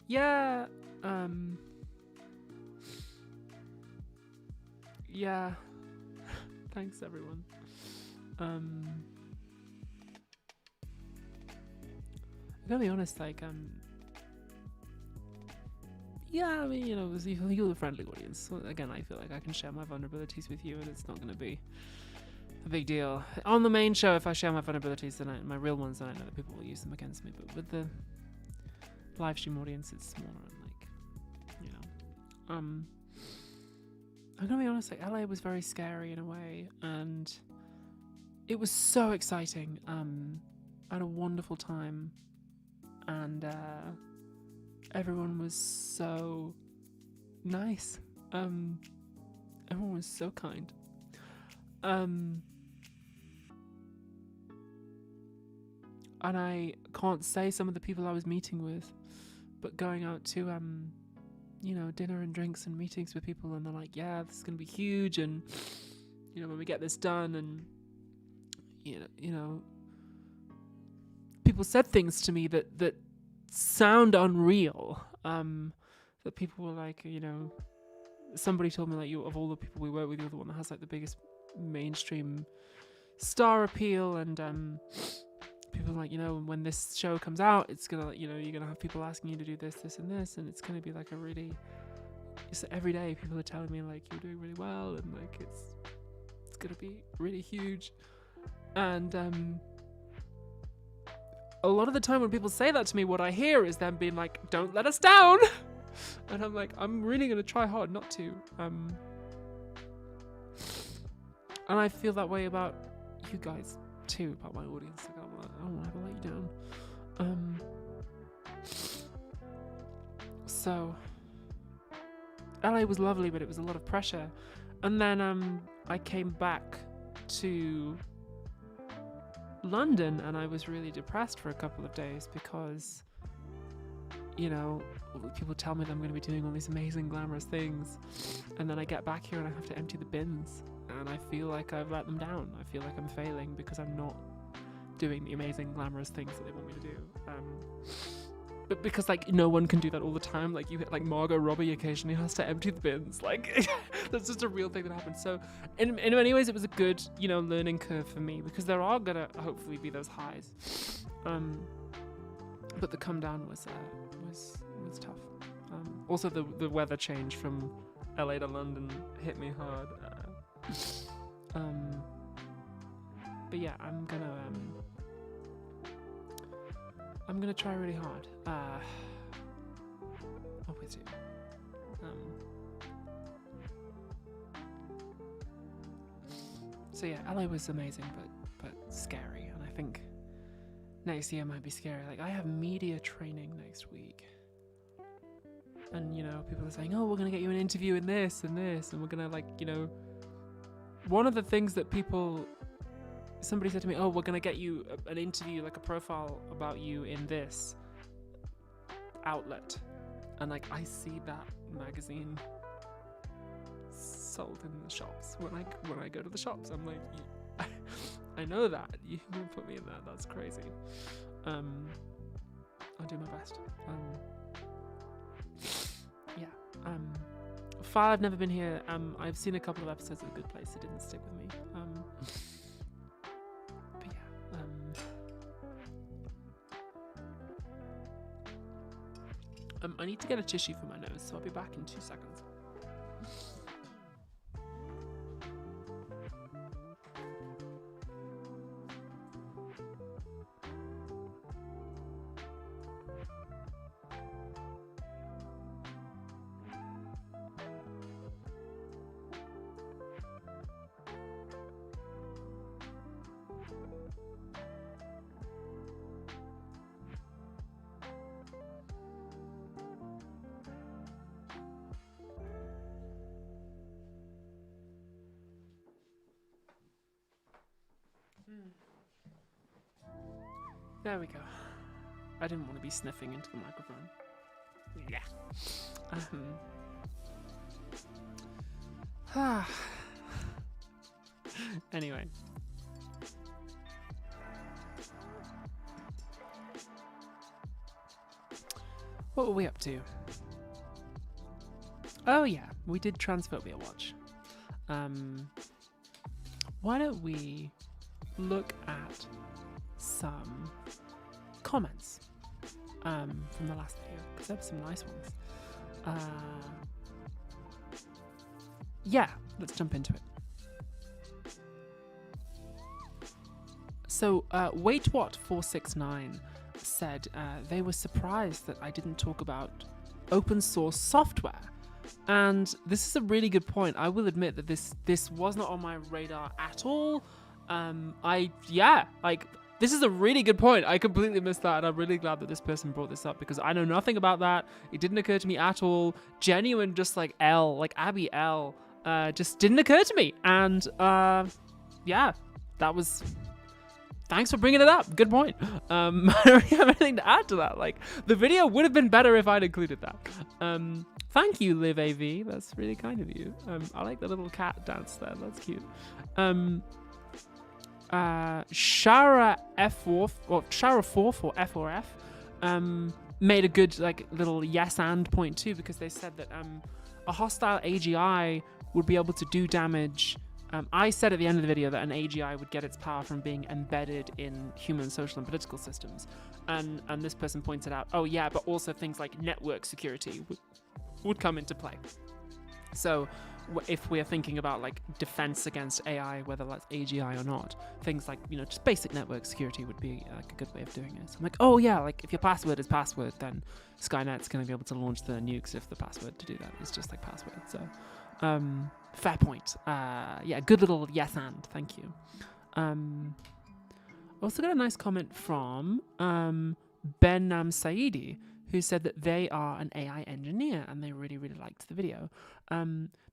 Yeah, yeah. Thanks, everyone. I gotta be honest, like, yeah, I mean, you know, you're the friendly audience. So again, I feel like I can share my vulnerabilities with you, and it's not gonna be a big deal. On the main show, if I share my vulnerabilities, then my real ones, then I know that people will use them against me. But with the live stream audience, it's smaller, and like, you know, I'm gonna be honest, like, LA was very scary in a way, and it was so exciting. I had a wonderful time, and everyone was so nice. Everyone was so kind. And I can't say some of the people I was meeting with, but going out to you know, dinner and drinks and meetings with people, and they're like, yeah, this is gonna be huge, and you know, when we get this done, and you know, people said things to me that sound unreal. That people were like, you know, somebody told me, like, you, of all the people we work with, you're the one that has like the biggest mainstream star appeal, and people are like, you know, when this show comes out, it's gonna, you know, you're gonna have people asking you to do this, this, and this, and it's gonna be like a really, just every day people are telling me, like, you're doing really well, and like it's gonna be really huge. And a lot of the time when people say that to me, what I hear is them being like, don't let us down. And I'm like, I'm really gonna try hard not to. And I feel that way about you guys too, about my audience. Like, I don't want to ever let you down. So LA was lovely, but it was a lot of pressure. And then I came back to London, and I was really depressed for a couple of days because, you know, people tell me that I'm going to be doing all these amazing glamorous things, and then I get back here and I have to empty the bins, and I feel like I've let them down. I feel like I'm failing because I'm not doing the amazing glamorous things that they want me to do. But because, like, no one can do that all the time. Like, you like Margot Robbie occasionally has to empty the bins. Like, that's just a real thing that happens. So in many ways, it was a good, you know, learning curve for me, because there are gonna hopefully be those highs. But the come down was tough. Also, the weather change from LA to London hit me hard. But yeah, I'm gonna try really hard. Always do. So yeah, LA was amazing, but scary, and I think next year might be scary. Like, I have media training next week, and you know, people are saying, oh, we're gonna get you an interview in this and this, and we're gonna, like, you know, one of the things that somebody said to me, oh, we're gonna get you an interview, like a profile about you in this outlet, and like, I see that magazine sold in the shops when I go to the shops. I'm like, I know that you can put me in that. That's crazy. I'll do my best. File, I've never been here. I've seen a couple of episodes of The Good Place. It didn't stick with me. But yeah. I need to get a tissue for my nose, so I'll be back in 2 seconds. There we go. I didn't want to be sniffing into the microphone. Yeah. Anyway. What were we up to? Oh yeah, we did Transphobia watch. Why don't we look at some comments from the last video, because there were some nice ones. Yeah, let's jump into it. So WaitWhat469 said they were surprised that I didn't talk about open source software, and this is a really good point. I will admit that this was not on my radar at all. This is a really good point. I completely missed that, and I'm really glad that this person brought this up, because I know nothing about that. It didn't occur to me at all. Genuine, just like Abby L, just didn't occur to me. And yeah, that was... Thanks for bringing it up. Good point. I don't really have anything to add to that. Like, the video would have been better if I'd included that. Thank you, Liv AV. That's really kind of you. I like the little cat dance there. That's cute. Shara F4 or F4F made a good like little yes and point too, because they said that a hostile AGI would be able to do damage. I said at the end of the video that an AGI would get its power from being embedded in human social and political systems, and this person pointed out, oh yeah, but also things like network security would come into play. So if we're thinking about like defense against AI, whether that's AGI or not, things like, you know, just basic network security would be like a good way of doing it. So I'm like, oh yeah, like if your password is password, then Skynet's going to be able to launch the nukes if the password to do that is just like password. So fair point. Yeah, good little yes and thank you. Also got a nice comment from Ben Saidi, who said that they are an AI engineer and they really, really liked the video.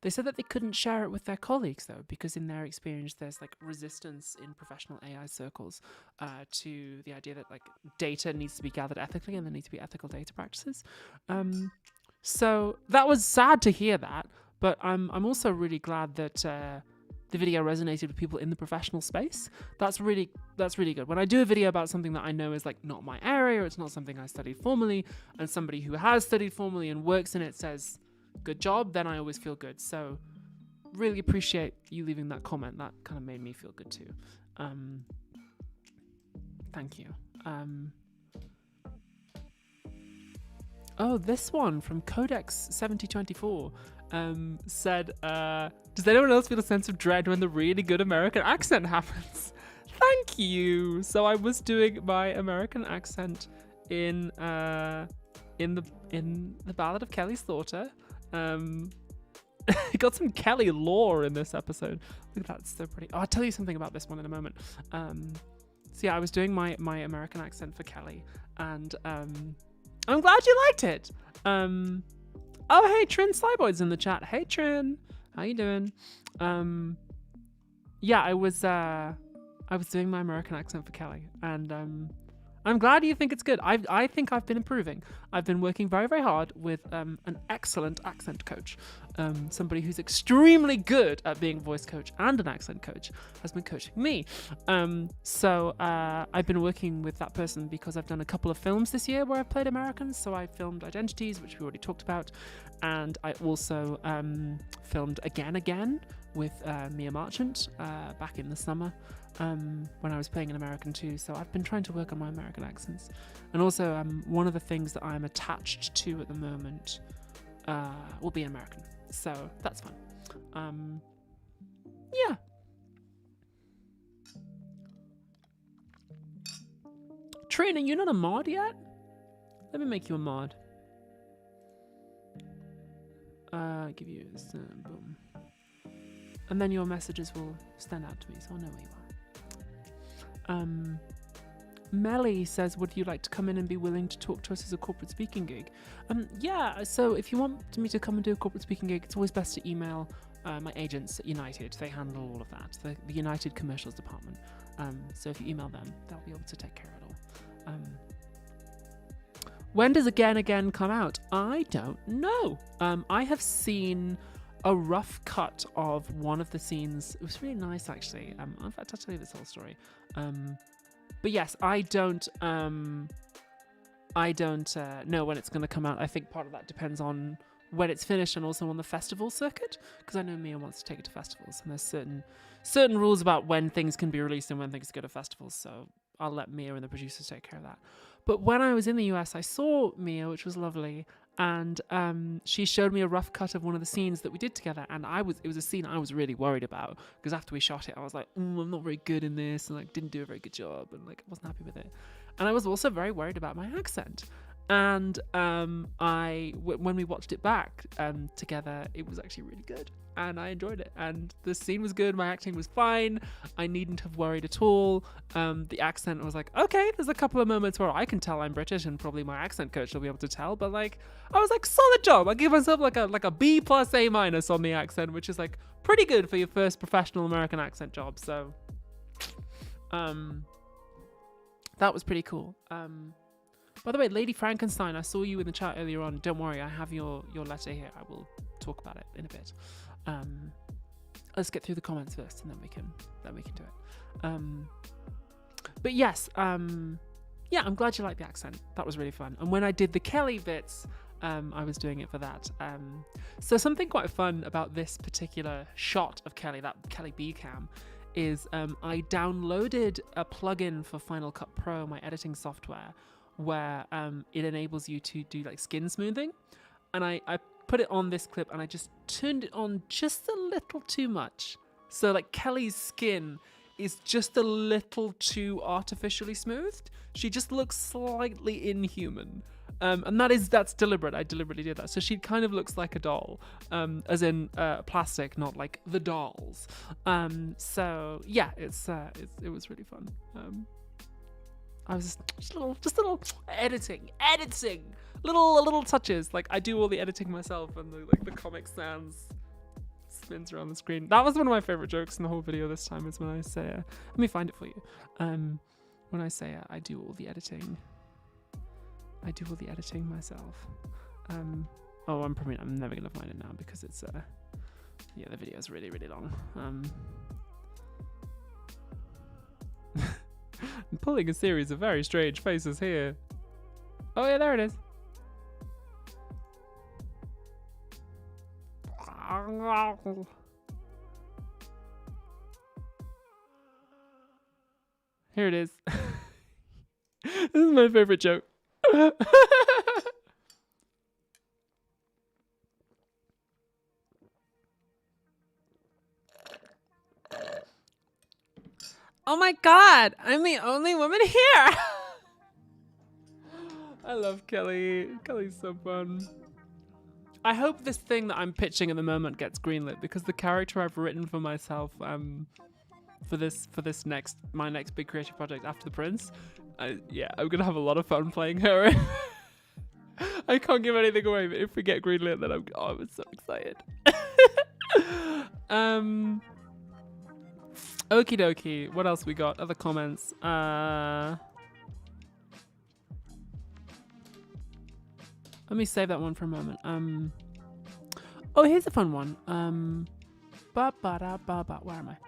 They said that they couldn't share it with their colleagues, though, because in their experience, there's like resistance in professional AI circles to the idea that like data needs to be gathered ethically and there need to be ethical data practices. So that was sad to hear that, but I'm also really glad that the video resonated with people in the professional space. That's really good. When I do a video about something that I know is like not my area, or it's not something I studied formally, and somebody who has studied formally and works in it says good job, then I always feel good. So really appreciate you leaving that comment. That kind of made me feel good too. Thank you. Oh, this one from Codex 7024 said, does anyone else feel a sense of dread when the really good American accent happens? Thank you. So I was doing my American accent in the Ballad of Kelly Slaughter, got some Kelly lore in this episode. Look at that, it's so pretty. Oh, I'll tell you something about this one in a moment. So yeah, I was doing my American accent for Kelly, and I'm glad you liked it. Oh, hey, Trin Slyboyd's in the chat. Hey, Trin, how you doing? Yeah, I was doing my American accent for Kelly, and I'm glad you think it's good. I think I've been improving. I've been working very, very hard with an excellent accent coach. Somebody who's extremely good at being a voice coach and an accent coach has been coaching me. So I've been working with that person because I've done a couple of films this year where I've played Americans. So I filmed Identities, which we already talked about. And I also filmed Again with Mia Marchant back in the summer. When I was playing an American too, so I've been trying to work on my American accents. And also, one of the things that I'm attached to at the moment will be an American, so that's fun. Yeah. Trina, you're not a mod yet? Let me make you a mod. Give you a boom. And then your messages will stand out to me, so I'll know where you are. Melly says, would you like to come in and be willing to talk to us as a corporate speaking gig? Yeah, so if you want me to come and do a corporate speaking gig, it's always best to email my agents at United. They handle all of that, the United Commercials Department. So if you email them, they'll be able to take care of it all. When does Again come out? I don't know. I have seen a rough cut of one of the scenes. It was really nice, actually. In fact, I'll tell you this whole story. But yes, I don't know when it's going to come out. I think part of that depends on when it's finished and also on the festival circuit, because I know Mia wants to take it to festivals, and there's certain rules about when things can be released and when things go to festivals. So I'll let Mia and the producers take care of that. But when I was in the US, I saw Mia, which was lovely, and she showed me a rough cut of one of the scenes that we did together, and it was a scene I was really worried about, because after we shot it, I was like, I'm not very good in this, and like didn't do a very good job, and like I wasn't happy with it. And I was also very worried about my accent. And when we watched it back together, it was actually really good, and I enjoyed it, and the scene was good. My acting was fine. I needn't have worried at all. The accent was like, okay, there's a couple of moments where I can tell I'm British, and probably my accent coach will be able to tell, but like I was like, solid job. I give myself like a B plus A minus on the accent, which is like pretty good for your first professional American accent job. So that was pretty cool. By the way, Lady Frankenstein, I saw you in the chat earlier on. Don't worry, I have your letter here. I will talk about it in a bit. Let's get through the comments first, and then we can do it. But yes, yeah, I'm glad you liked the accent. That was really fun. And when I did the Kelly bits, I was doing it for that. So something quite fun about this particular shot of Kelly, that Kelly B cam, is I downloaded a plugin for Final Cut Pro, my editing software, where it enables you to do like skin smoothing, and I put it on this clip, and I just turned it on just a little too much, so like Kelly's skin is just a little too artificially smoothed. She just looks slightly inhuman, and that's deliberate. I deliberately did that, so she kind of looks like a doll, as in plastic, not like the dolls. So yeah, it was really fun. I was just a little editing, little touches. Like I do all the editing myself, and the Comic Sans spins around the screen. That was one of my favorite jokes in the whole video this time. Is when I say, let me find it for you. When I say I do all the editing, myself. I'm never gonna find it now because it's the video is really long. I'm pulling a series of very strange faces here. Oh yeah, there it is. Here it is. This is my favorite joke. Oh my god, I'm the only woman here. I love Kelly. Kelly's so fun. I hope this thing that I'm pitching at the moment gets greenlit, because the character I've written for myself for this my next big creative project after the Prince, I'm gonna have a lot of fun playing her. I can't give anything away, but if we get greenlit, then I'm so excited. Okie dokie. What else we got? Other comments. Let me save that one for a moment. Oh, here's a fun one. Where am I?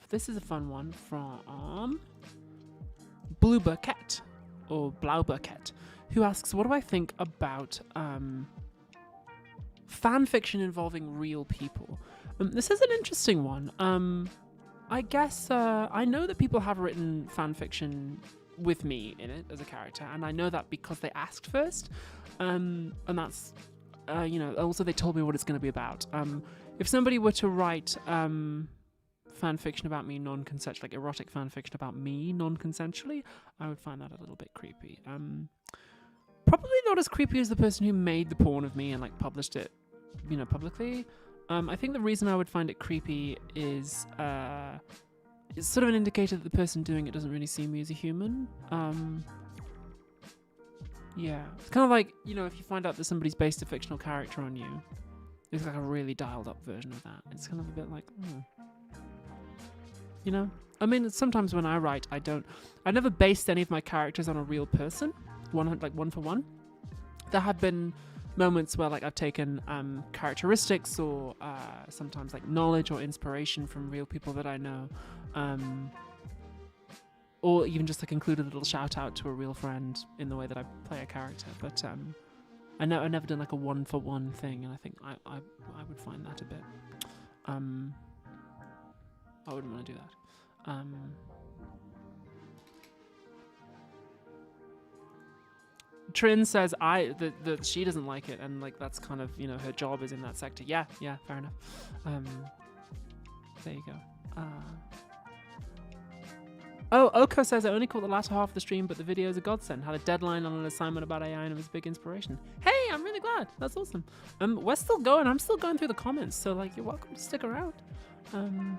This is a fun one from Blauberket, or Blauberket, who asks, what do I think about fan fiction involving real people? This is an interesting one. I guess I know that people have written fan fiction with me in it as a character, and I know that because they asked first, and that's also they told me what it's going to be about. If somebody were to write fan fiction about me non-consensually, like erotic fan fiction about me non-consensually, I would find that a little bit creepy. Probably not as creepy as the person who made the porn of me and like published it, publicly. I think the reason I would find it creepy is it's sort of an indicator that the person doing it doesn't really see me as a human. It's kind of like, if you find out that somebody's based a fictional character on you, it's like a really dialed up version of that. It's kind of a bit like, I mean, sometimes when I write, I never based any of my characters on a real person, one for one. There have been moments where like I've taken characteristics or sometimes like knowledge or inspiration from real people that I know, or even just like include a little shout out to a real friend in the way that I play a character. But I've never done like a one for one thing, and I think I would find that a bit I wouldn't want to do that. Trin says that she doesn't like it, and like that's kind of her job is in that sector. Yeah, fair enough. There you go. Oko says I only caught the latter half of the stream, but the video is a godsend. Had a deadline on an assignment about AI, and it was a big inspiration. Hey, I'm really glad. That's awesome. We're still going. I'm still going through the comments, so like you're welcome to stick around. And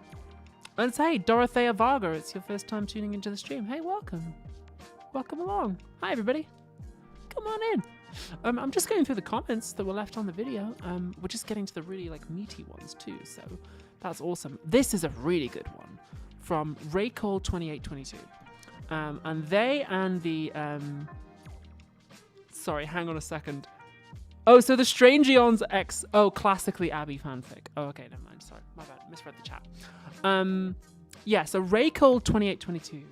hey, Dorothea Varga, it's your first time tuning into the stream. Hey, welcome. Welcome along. Hi, everybody. Come on in. I'm just going through the comments that were left on the video. We're just getting to the really like meaty ones too, so that's awesome. This is a really good one from Raycall2822. And they and the sorry, hang on a second. Oh, so the Strange Eons X classically Abby fanfic. Oh, okay, never mind. Sorry, my bad. Misread the chat. So Raycall2822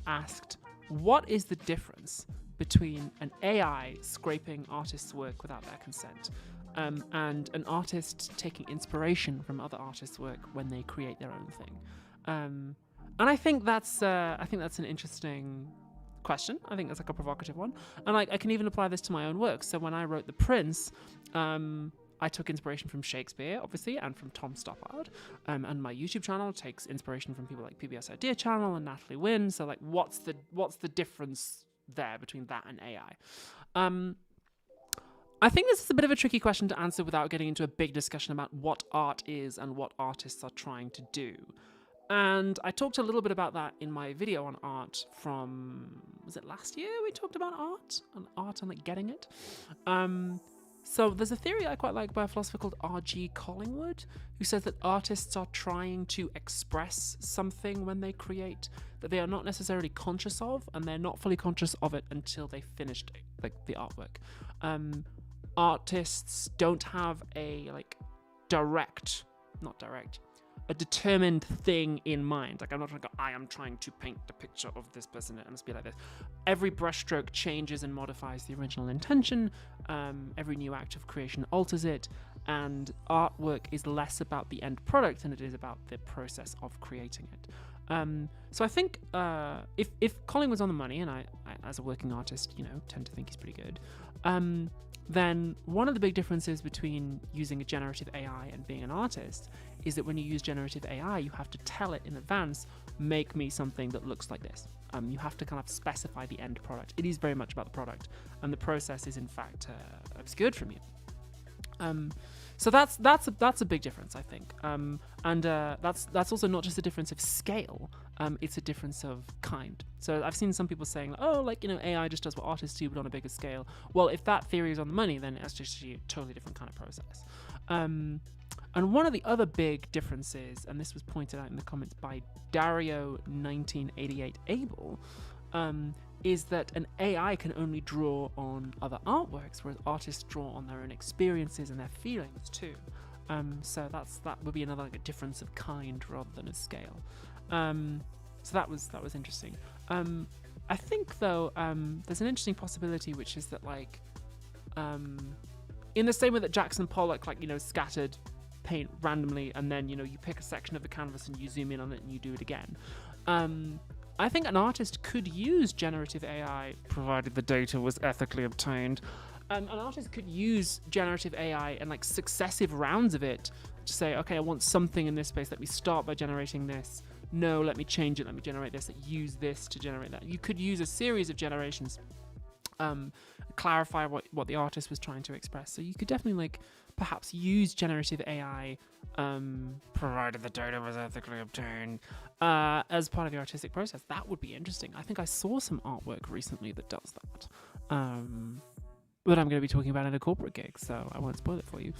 asked, what is the difference between an AI scraping artists' work without their consent and an artist taking inspiration from other artists' work when they create their own thing? And I think that's an interesting question. I think that's like a provocative one, and like I can even apply this to my own work. So when I wrote The Prince, I took inspiration from Shakespeare, obviously, and from Tom Stoppard. And my YouTube channel takes inspiration from people like PBS Idea Channel and Natalie Wynn. So like, what's the difference there between that and AI? I think this is a bit of a tricky question to answer without getting into a big discussion about what art is and what artists are trying to do. And I talked a little bit about that in my video on art from, was it last year? We talked about art and like getting it. So there's a theory I quite like by a philosopher called R.G. Collingwood, who says that artists are trying to express something when they create that they are not necessarily conscious of, and they're not fully conscious of it until they finished like the artwork. Artists don't have a a determined thing in mind. Like I'm not trying to go, I am trying to paint the picture of this person, it must be like this. Every brushstroke changes and modifies the original intention. Every new act of creation alters it, and artwork is less about the end product than it is about the process of creating it. So I think if Colin was on the money, and I as a working artist, tend to think he's pretty good, then one of the big differences between using a generative AI and being an artist is that when you use generative AI, you have to tell it in advance, make me something that looks like this. You have to kind of specify the end product. It is very much about the product, and the process is in fact obscured from you. So that's a big difference, I think. And that's also not just a difference of scale. It's a difference of kind. So I've seen some people saying, oh, like, you know, AI just does what artists do, but on a bigger scale. Well, if that theory is on the money, then it's just a totally different kind of process. And one of the other big differences, and this was pointed out in the comments by Dario1988Able, is that an AI can only draw on other artworks, whereas artists draw on their own experiences and their feelings too. So that would be another like a difference of kind rather than of scale. So that was interesting. I think though there's an interesting possibility, which is that like in the same way that Jackson Pollock like, you know, scattered paint randomly and then, you know, you pick a section of the canvas and you zoom in on it and you do it again. I think an artist could use generative AI, provided the data was ethically obtained. An artist could use generative AI and like successive rounds of it to say, okay, I want something in this space. Let me start by generating this. No, let me change it. Let me generate this. Use this to generate that. You could use a series of generations, clarify what the artist was trying to express. So you could definitely like perhaps use generative AI, provided the data was ethically obtained, as part of the artistic process. That would be interesting. I think I saw some artwork recently that does that. But I'm going to be talking about in a corporate gig, so I won't spoil it for you.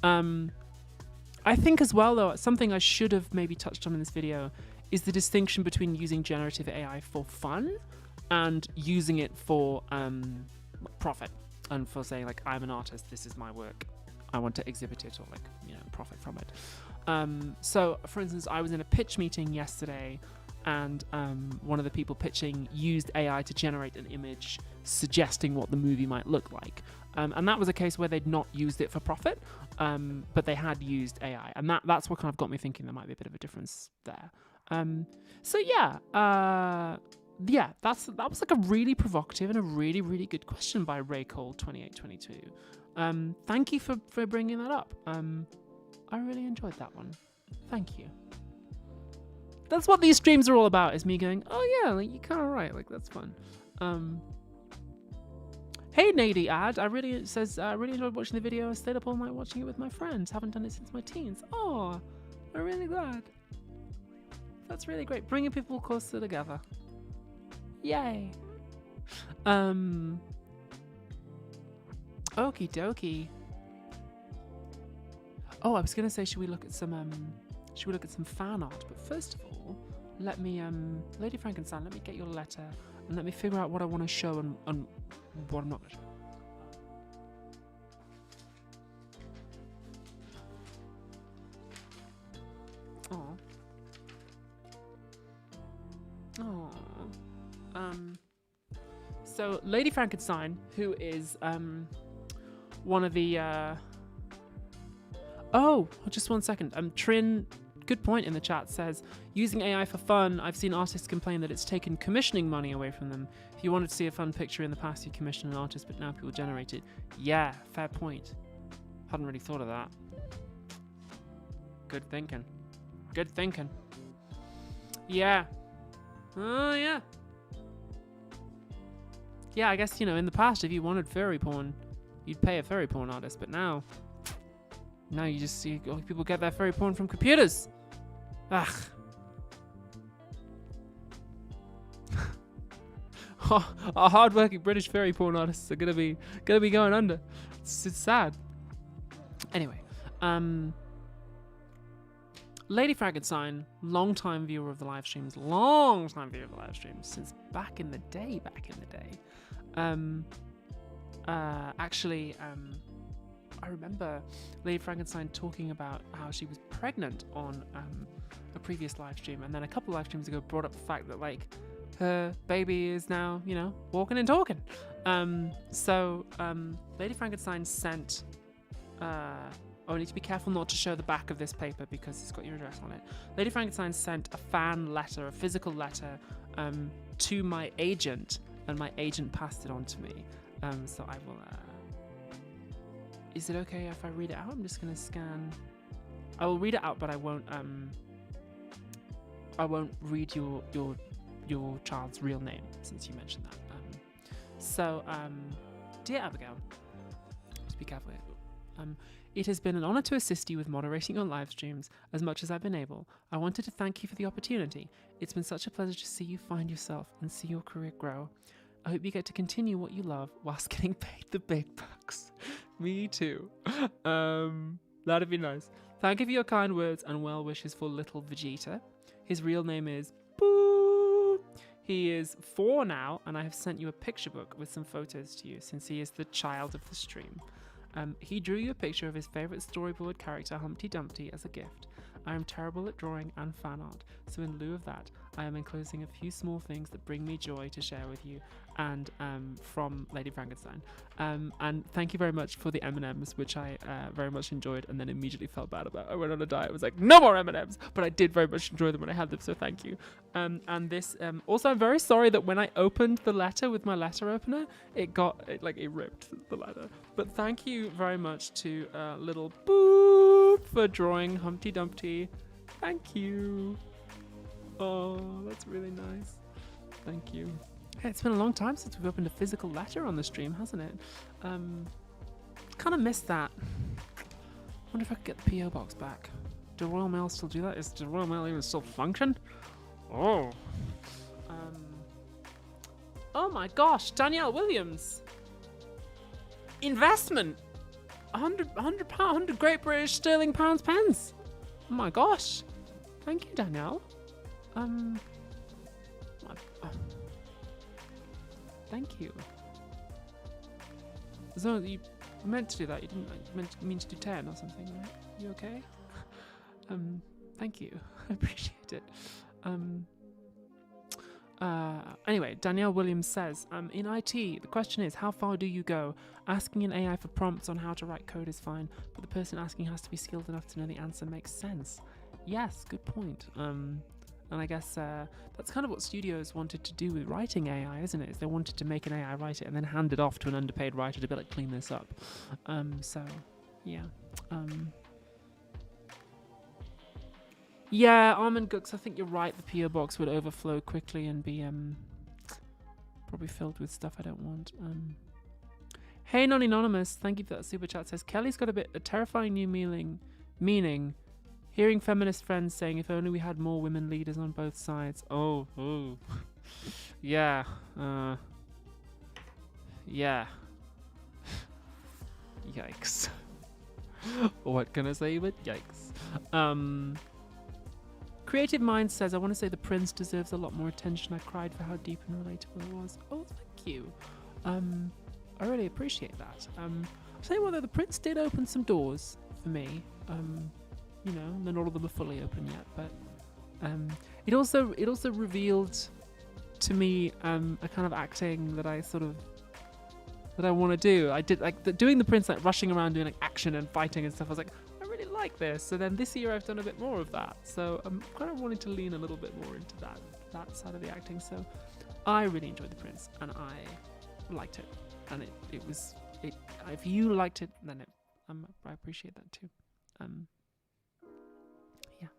I think as well, though, something I should have maybe touched on in this video is the distinction between using generative AI for fun and using it for profit, and for saying like, I'm an artist, this is my work, I want to exhibit it or like, you know, profit from it. So for instance, I was in a pitch meeting yesterday, and one of the people pitching used AI to generate an image suggesting what the movie might look like. And that was a case where they'd not used it for profit, but they had used AI. And that's what kind of got me thinking there might be a bit of a difference there. So yeah, that was like a really provocative and a really, really good question by Ray Cole 2822. Thank you for bringing that up. I really enjoyed that one. Thank you. That's what these streams are all about, is me going, oh yeah, like, you're kind of right, like, that's fun. Hey Nady Ad, I really enjoyed watching the video. I stayed up all night watching it with my friends. Haven't done it since my teens. Oh, I'm really glad. That's really great. Bringing people closer together. Yay. Okie dokie. Oh, I was gonna say, should we look at some fan art? But first of all, let me Lady Frankenstein, let me get your letter and let me figure out what I want to show and what I'm not going to show. So Lady Frankenstein, who is one of the just 1 second. Trin, good point in the chat, says, using AI for fun, I've seen artists complain that it's taken commissioning money away from them. If you wanted to see a fun picture in the past, you commission an artist, but now people generate it. Yeah, fair point. Hadn't really thought of that. Good thinking. Good thinking. Yeah. Oh, yeah. Yeah, I guess, in the past, if you wanted furry porn, you'd pay a furry porn artist, but now you just see people get their furry porn from computers. Ugh. Our hard-working British furry porn artists are gonna be going under. It's sad. Anyway, Lady Frankenstein, long-time viewer of the live streams, since back in the day. I remember Lady Frankenstein talking about how she was pregnant on a previous live stream, and then a couple of live streams ago brought up the fact that like her baby is now, walking and talking. So Lady Frankenstein sent I need to be careful not to show the back of this paper because it's got your address on it. Lady Frankenstein sent a fan letter, a physical letter, to my agent, and my agent passed it on to me. So I will... Is it okay if I read it out? I'm just going to scan... I will read it out, but I won't read your your child's real name, since you mentioned that. Dear Abigail, just be careful here. It has been an honor to assist you with moderating your live streams as much as I've been able. I wanted to thank you for the opportunity. It's been such a pleasure to see you find yourself and see your career grow. I hope you get to continue what you love whilst getting paid the big bucks. Me too. That'd be nice. Thank you for your kind words and well wishes for little Vegeta. His real name is Boo. He is 4 now, and I have sent you a picture book with some photos to you since he is the child of the stream. He drew you a picture of his favourite storyboard character, Humpty Dumpty, as a gift. I am terrible at drawing and fan art, so in lieu of that, I am enclosing a few small things that bring me joy to share with you, and from Lady Frankenstein. And thank you very much for the M&Ms, which I very much enjoyed and then immediately felt bad about. I went on a diet. I was like, no more M&Ms, but I did very much enjoy them when I had them, so thank you. And this, also, I'm very sorry that when I opened the letter with my letter opener, it ripped the letter. But thank you very much to little Boop for drawing Humpty Dumpty. Thank you. Oh, that's really nice. Thank you. Hey, it's been a long time since we've opened a physical letter on the stream, hasn't it? Kind of missed that. Wonder if I could get the PO box back. Do Royal Mail still do that? Does the Royal Mail even still function? Oh. Oh my gosh, Danielle Williams. Investment. 100 Great British Sterling pounds pence. Oh my gosh. Thank you, Danielle. Thank you. So you meant to do that. You didn't mean to do 10 or something, right? You okay? Thank you. I appreciate it. Anyway, Danielle Williams says, in IT, the question is, how far do you go? Asking an AI for prompts on how to write code is fine, but the person asking has to be skilled enough to know the answer makes sense. Yes, good point. And I guess that's kind of what studios wanted to do with writing AI, isn't it? Is they wanted to make an AI write it and then hand it off to an underpaid writer to be like, clean this up. So, yeah. Yeah, Almond Gooks, I think you're right. The PO box would overflow quickly and be probably filled with stuff I don't want. Hey, Non-Anonymous, thank you for that super chat. Says, Kelly's got a terrifying new meaning. Hearing feminist friends saying, if only we had more women leaders on both sides. Oh. Yeah. Yeah. Yikes. What can I say but yikes? Creative Mind says, I want to say the prince deserves a lot more attention. I cried for how deep and relatable it was. Oh, thank you. I really appreciate that. I'll tell you what though, the prince did open some doors for me. You know, not all of them are fully open yet, but it also revealed to me a kind of acting that I want to do. I did doing the prince, like rushing around doing like action and fighting and stuff. I was like, I really like this. So then this year I've done a bit more of that. So I'm kind of wanting to lean a little bit more into that side of the acting. So I really enjoyed the prince and I liked it, and it was if you liked it, then I appreciate that too. Yeah.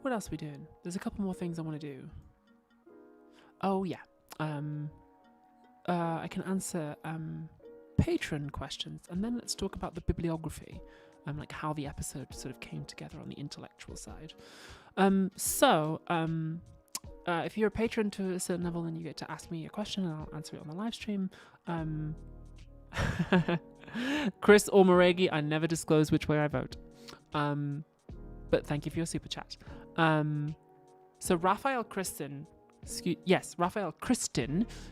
What else are we doing? There's a couple more things I want to do. Oh yeah. I can answer patron questions, and then let's talk about the bibliography, like how the episode sort of came together on the intellectual side. If you're a patron to a certain level, then you get to ask me a question and I'll answer it on the live stream. Chris or Moregi, I never disclose which way I vote. But thank you for your super chat. So Raphael Kristen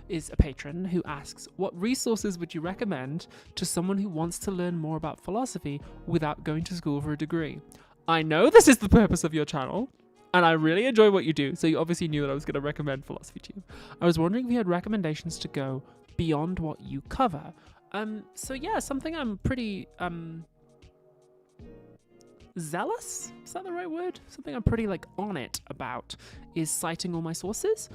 is a patron who asks, what resources would you recommend to someone who wants to learn more about philosophy without going to school for a degree? I know this is the purpose of your channel, and I really enjoy what you do, so you obviously knew that I was going to recommend philosophy to you. I was wondering if you had recommendations to go beyond what you cover. So yeah, something I'm pretty zealous, is that the right word? Something I'm pretty like on it about is citing all my sources.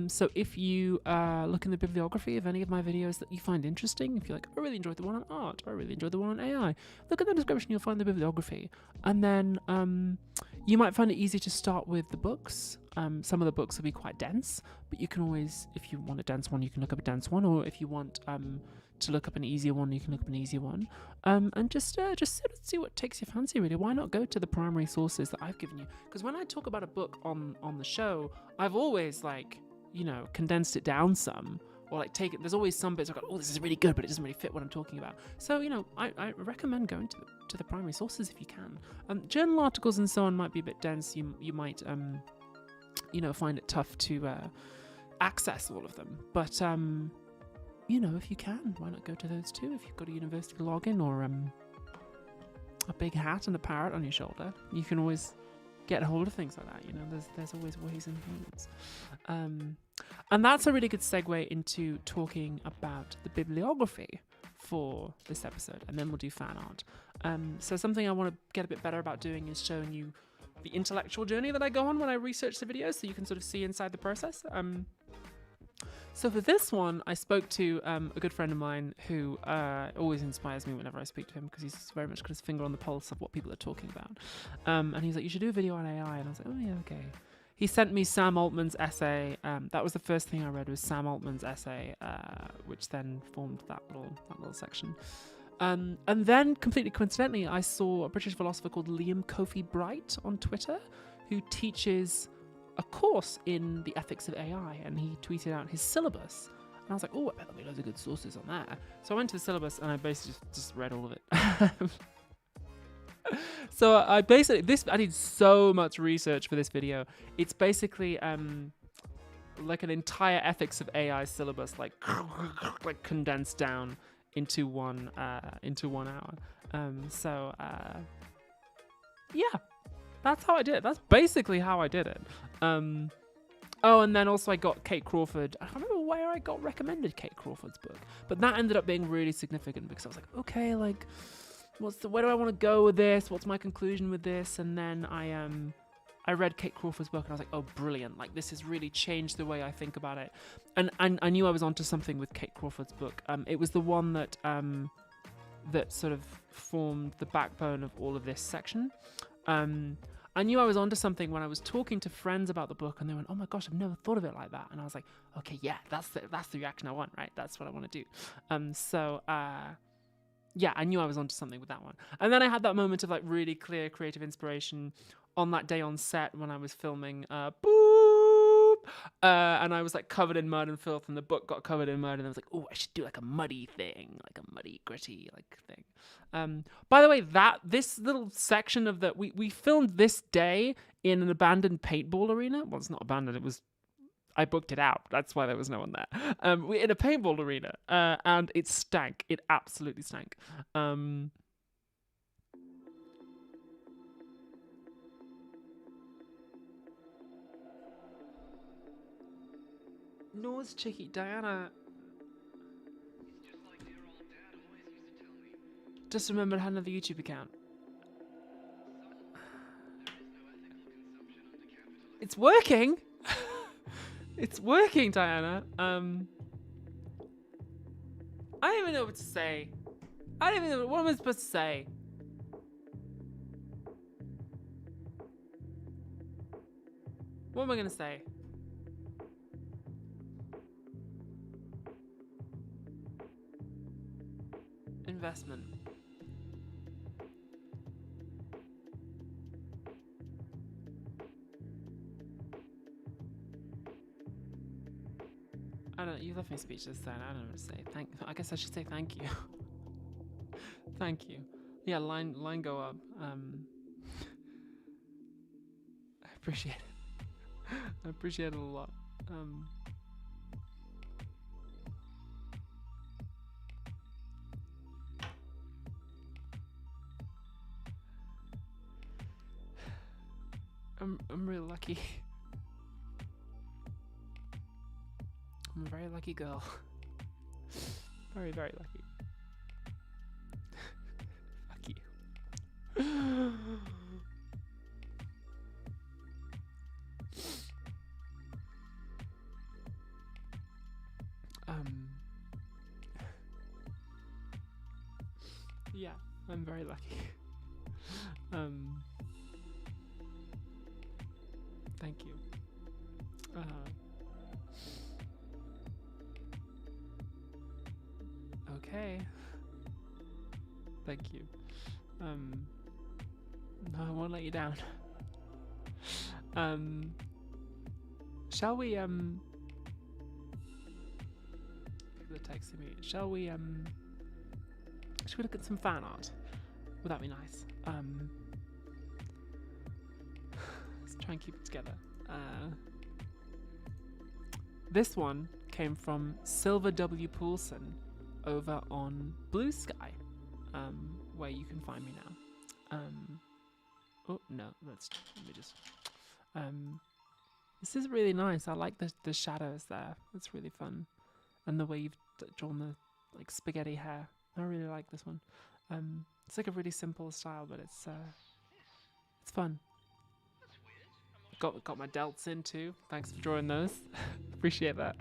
So if you look in the bibliography of any of my videos that you find interesting, if you're like, I really enjoyed the one on art, or I really enjoyed the one on AI, look at the description, you'll find the bibliography. And then you might find it easy to start with the books. Some of the books will be quite dense, but you can always, if you want a dense one, you can look up a dense one, or if you want to look up an easier one, you can look up an easier one, and just sort of see what takes your fancy, really. Why not go to the primary sources that I've given you? Because when I talk about a book on the show, I've always, like, you know, condensed it down some, or like there's always some bits I go, oh, this is really good, but it doesn't really fit what I'm talking about. So, you know, I recommend going to the primary sources if you can. Journal articles and so on might be a bit dense. You might you know, find it tough to access all of them, but you know, if you can, why not go to those too? If you've got a university login or a big hat and a parrot on your shoulder, you can always get a hold of things like that. You know, there's always ways and means. And that's a really good segue into talking about the bibliography for this episode, and then we'll do fan art. So something I want to get a bit better about doing is showing you the intellectual journey that I go on when I research the videos, so you can sort of see inside the process. So for this one, I spoke to a good friend of mine who always inspires me whenever I speak to him, because he's very much got his finger on the pulse of what people are talking about. And he's like, you should do a video on AI. And I was like, oh yeah, okay. He sent me Sam Altman's essay. That was the first thing I read, was Sam Altman's essay, which then formed that little section. And then, completely coincidentally, I saw a British philosopher called Liam Kofi Bright on Twitter, who teaches a course in the ethics of AI, and he tweeted out his syllabus. And I was like, oh, I bet there'll be loads of good sources on there. So I went to the syllabus and I basically just read all of it. So I did so much research for this video. It's basically like an entire ethics of AI syllabus, like condensed down into 1 hour. Yeah, that's how I did it. That's basically how I did it. Oh, and then also I got Kate Crawford. I don't remember where I got recommended Kate Crawford's book, but that ended up being really significant, because I was like, okay, like, where do I want to go with this? What's my conclusion with this? And then I read Kate Crawford's book and I was like, oh, brilliant. Like, this has really changed the way I think about it. And I knew I was onto something with Kate Crawford's book. It was the one that that sort of formed the backbone of all of this section. I knew I was onto something when I was talking to friends about the book, and they went, oh my gosh, I've never thought of it like that. And I was like, okay, yeah, that's the reaction I want, right? That's what I want to do. Yeah, I knew I was onto something with that one. And then I had that moment of like really clear creative inspiration on that day on set when I was filming Boop! And I was like covered in mud and filth, and the book got covered in mud, and I was like, oh, I should do like a muddy thing, like a muddy, gritty like thing. By the way, this little section of we filmed this day in an abandoned paintball arena. Well, it's not abandoned, I booked it out. That's why there was no one there. We're in a paintball arena, and it stank. It absolutely stank. Nose cheeky, Diana. Just remembered I had another YouTube account. It's working. It's working, Diana. I don't even know what to say. I don't even know what am I supposed to say. What am I gonna say? Investment. I don't know, you left me speechless then. I don't know what to say. I guess I should say thank you. Thank you. Yeah, line go up. I appreciate it. I appreciate it a lot. I'm really lucky. I'm a very lucky girl. Very, very lucky. Fuck you. Yeah, I'm very lucky. Thank you. Okay. Thank you. No, I won't let you down. Shall we people are texting me. Shall we look at some fan art? Would that be nice? Let's try and keep it together. This one came from Silver W. Poulsen over on Blue Sky, where you can find me now. Oh no, let me just. This is really nice. I like the shadows there. It's really fun, and the way you've drawn the like spaghetti hair. I really like this one. It's like a really simple style, but it's fun. Got my delts in too. Thanks for drawing those. Appreciate that.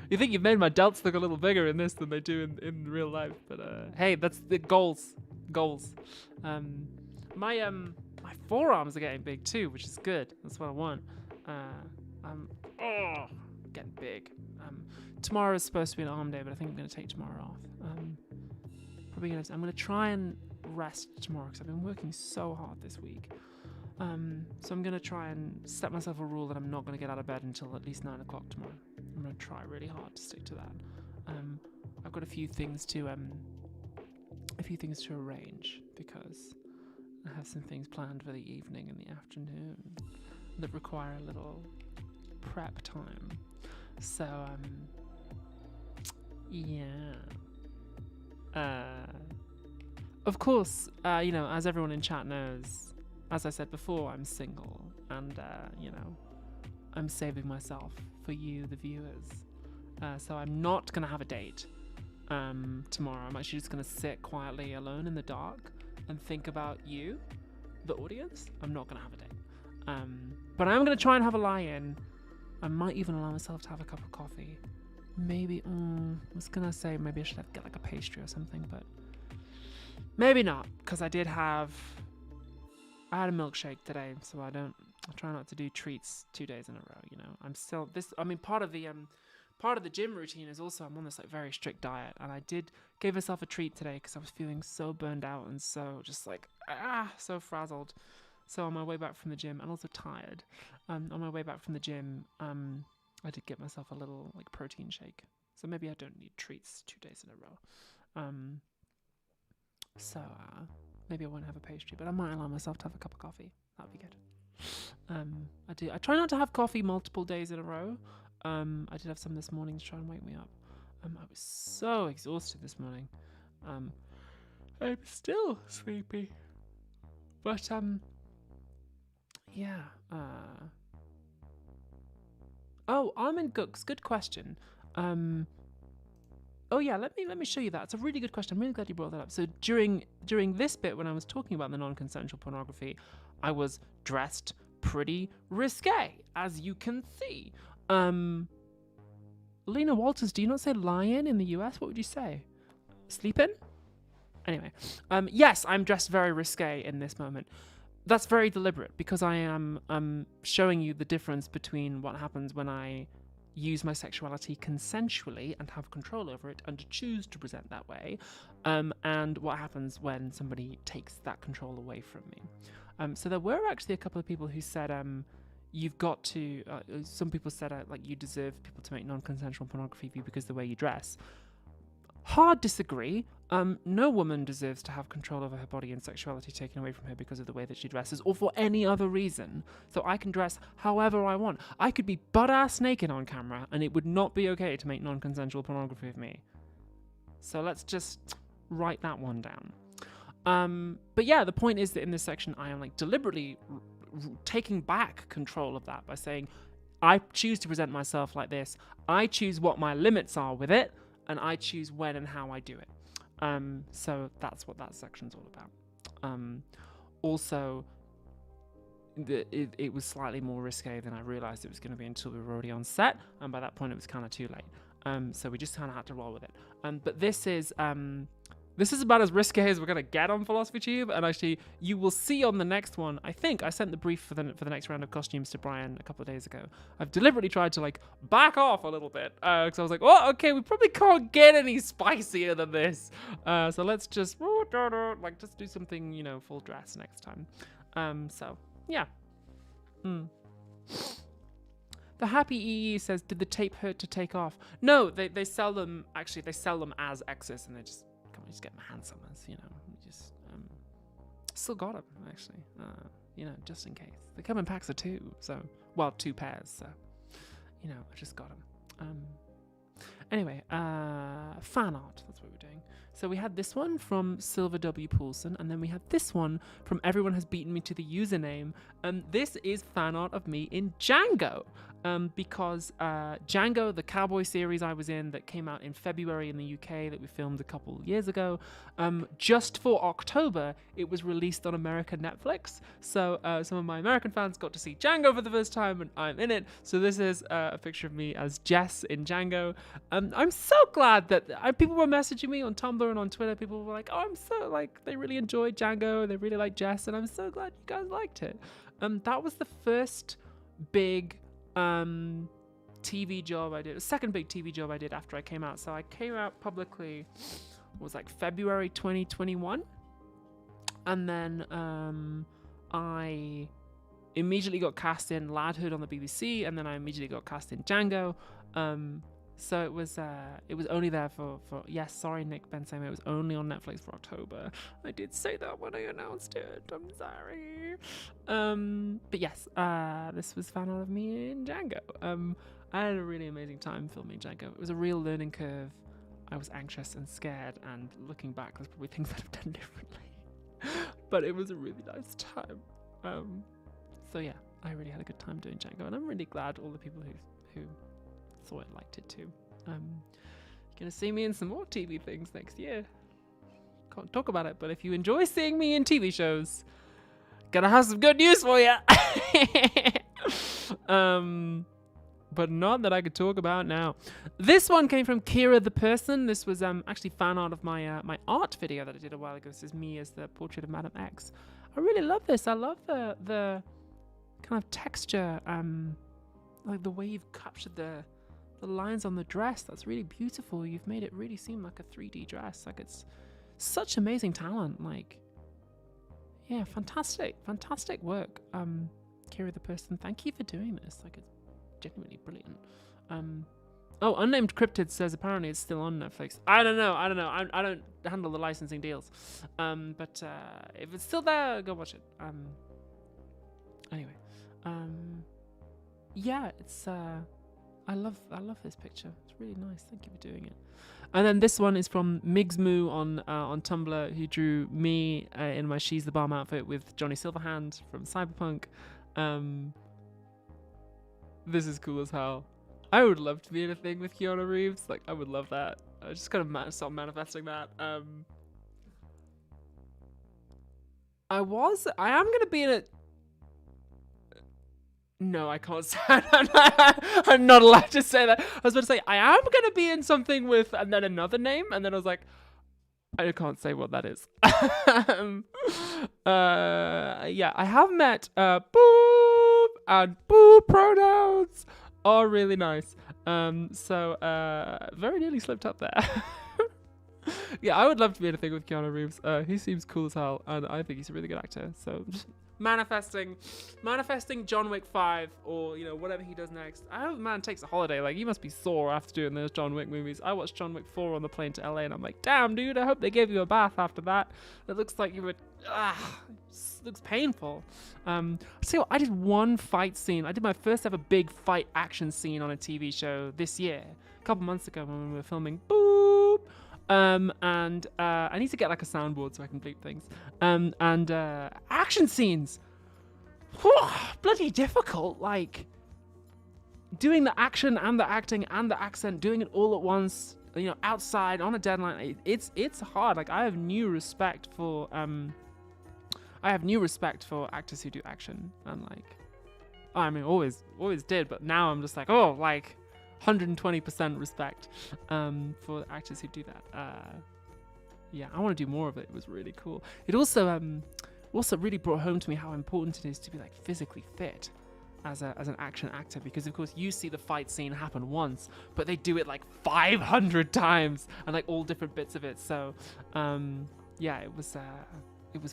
You think you've made my delts look a little bigger in this than they do in real life, but hey, that's the goals. My forearms are getting big too, which is good. That's what I want. I'm getting big. Tomorrow is supposed to be an arm day, but I think I'm gonna take tomorrow off. I'm gonna try and rest tomorrow because I've been working so hard this week. So I'm gonna try and set myself a rule that I'm not gonna get out of bed until at least 9 o'clock tomorrow. I'm gonna try really hard to stick to that. I've got a few things to arrange because I have some things planned for the evening and the afternoon that require a little prep time. So yeah. Of course, as everyone in chat knows, as I said before, I'm single, and I'm saving myself for you, the viewers. So I'm not gonna have a date tomorrow. I'm actually just gonna sit quietly alone in the dark and think about you, the audience. I'm not gonna have a date, but I'm gonna try and have a lie-in. I might even allow myself to have a cup of coffee. Maybe I was gonna say maybe I should get like a pastry or something, but maybe not, because I had a milkshake today, so I try not to do treats 2 days in a row. I'm still part of the gym routine is also I'm on this like very strict diet, and I gave myself a treat today because I was feeling so burned out and so just like so frazzled. So on my way back from the gym, and also tired, on my way back from the gym, I did get myself a little like protein shake. So maybe I don't need treats 2 days in a row. So maybe I won't have a pastry, but I might allow myself to have a cup of coffee. That'd be good. I try not to have coffee multiple days in a row. I did have some this morning to try and wake me up. I was so exhausted this morning. I'm still sleepy. But yeah. Oh, Almond Gooks, good question. Oh yeah, let me show you that. It's a really good question. I'm really glad you brought that up. So during this bit when I was talking about the non-consensual pornography, I was dressed pretty risque, as you can see. Lena Walters, do you not say lion in the US? What would you say? Sleeping? Anyway, yes, I'm dressed very risque in this moment. That's very deliberate because I am showing you the difference between what happens when I use my sexuality consensually and have control over it and choose to present that way, and what happens when somebody takes that control away from me. So there were actually a couple of people who said you've got to, some people said like you deserve people to make non-consensual pornography of you because of the way you dress. Hard disagree. No woman deserves to have control over her body and sexuality taken away from her because of the way that she dresses or for any other reason. So I can dress however I want. I could be butt-ass naked on camera and it would not be okay to make non-consensual pornography of me. So let's just write that one down. But yeah, the point is that in this section I am like deliberately taking back control of that by saying I choose to present myself like this. I choose what my limits are with it, and I choose when and how I do it. So that's what that section's all about. Also, it was slightly more risque than I realized it was going to be until we were already on set, and by that point it was kind of too late. So we just kind of had to roll with it. But this is This is about as risque as we're gonna get on Philosophy Tube, and actually, you will see on the next one. I think I sent the brief for the next round of costumes to Brian a couple of days ago. I've deliberately tried to like back off a little bit because I was like, oh, okay, we probably can't get any spicier than this. So let's just like just do something, you know, full dress next time. So yeah. The Happy EE says, did the tape hurt to take off? No, they sell them. Actually, they sell them as excess, and they just. Can't just get my hands on us, you know. Just still got them actually, you know, just in case. They come in packs of 2, so 2 pairs. So, you know, I just got them. Anyway, fan art. That's what we're doing. So we had this one from Silver W. Poulsen, and then we had this one from Everyone Has Beaten Me to the Username. This is fan art of me in Django. Because Django, the cowboy series I was in that came out in February in the UK that we filmed a couple years ago, just for October, it was released on American Netflix. So some of my American fans got to see Django for the first time, and I'm in it. So this is a picture of me as Jess in Django. I'm so glad that people were messaging me on Tumblr and on Twitter. People were like, oh, I'm so, like, they really enjoyed Django. They really like Jess, and I'm so glad you guys liked it. That was the first big TV job I did, a second big TV job I did after I came out. So I came out publicly, it was like February 2021, and then I immediately got cast in Ladhood on the BBC, and then I immediately got cast in Django. So it was only there for yes, sorry Nick Bensame, it was only on Netflix for October. I did say that when I announced it. I'm sorry. But yes, this was fan art of me in Django. I had a really amazing time filming Django. It was a real learning curve. I was anxious and scared, and looking back, there's probably things I'd have done differently. But it was a really nice time. So yeah, I really had a good time doing Django, and I'm really glad all the people who thought I liked it too. You're gonna see me in some more TV things next year. Can't talk about it, but if you enjoy seeing me in TV shows, gonna have some good news for you. But not that I could talk about now. This one came from Kira the Person. This was actually fan art of my my art video that I did a while ago. This is me as the portrait of Madame X. I really love this. I love the kind of texture, like the way you've captured the lines on the dress. That's really beautiful. You've made it really seem like a 3D dress. Like, it's such amazing talent. Like, yeah, fantastic work. Kira the Person, thank you for doing this. Like, it's genuinely brilliant. Oh, Unnamed Cryptid says apparently it's still on Netflix. I don't know. I don't handle the licensing deals. But if it's still there, go watch it. Anyway, yeah, it's I love this picture. It's really nice. Thank you for doing it. And then this one is from Migsmoo on Tumblr, who drew me in my She's the Bomb outfit with Johnny Silverhand from Cyberpunk. This is cool as hell. I would love to be in a thing with Keanu Reeves. Like, I would love that. I just kind of start manifesting that. I am gonna be in a. No, I can't say. I'm not allowed to say that. I was about to say I am gonna be in something with, and then another name, and then I was like, I can't say what that is. Yeah, I have met Boob, and Boob pronouns are really nice. So very nearly slipped up there. Yeah, I would love to be in a thing with Keanu Reeves. He seems cool as hell, and I think he's a really good actor. So just manifesting John Wick 5, or, you know, whatever he does next. I hope the man takes a holiday. Like, he must be sore after doing those John Wick movies. I watched John Wick 4 on the plane to LA, and I'm like, damn, dude, I hope they gave you a bath after that. It looks like you would. Looks painful. I'll tell you what, I did one fight scene. I did my first ever big fight action scene on a TV show this year, a couple months ago when we were filming Boop. And I need to get like a soundboard so I can bleep things. Action scenes, bloody difficult. Like, doing the action and the acting and the accent, doing it all at once, you know, outside on a deadline. It's hard. Like, I have new respect for actors who do action, and like, I mean, always did, but now I'm just like, oh, like 120% respect for actors who do that. yeah, I want to do more of it. It was really cool. It also really brought home to me how important it is to be like physically fit as an action actor, because of course you see the fight scene happen once, but they do it like 500 times and like all different bits of it. So yeah, it was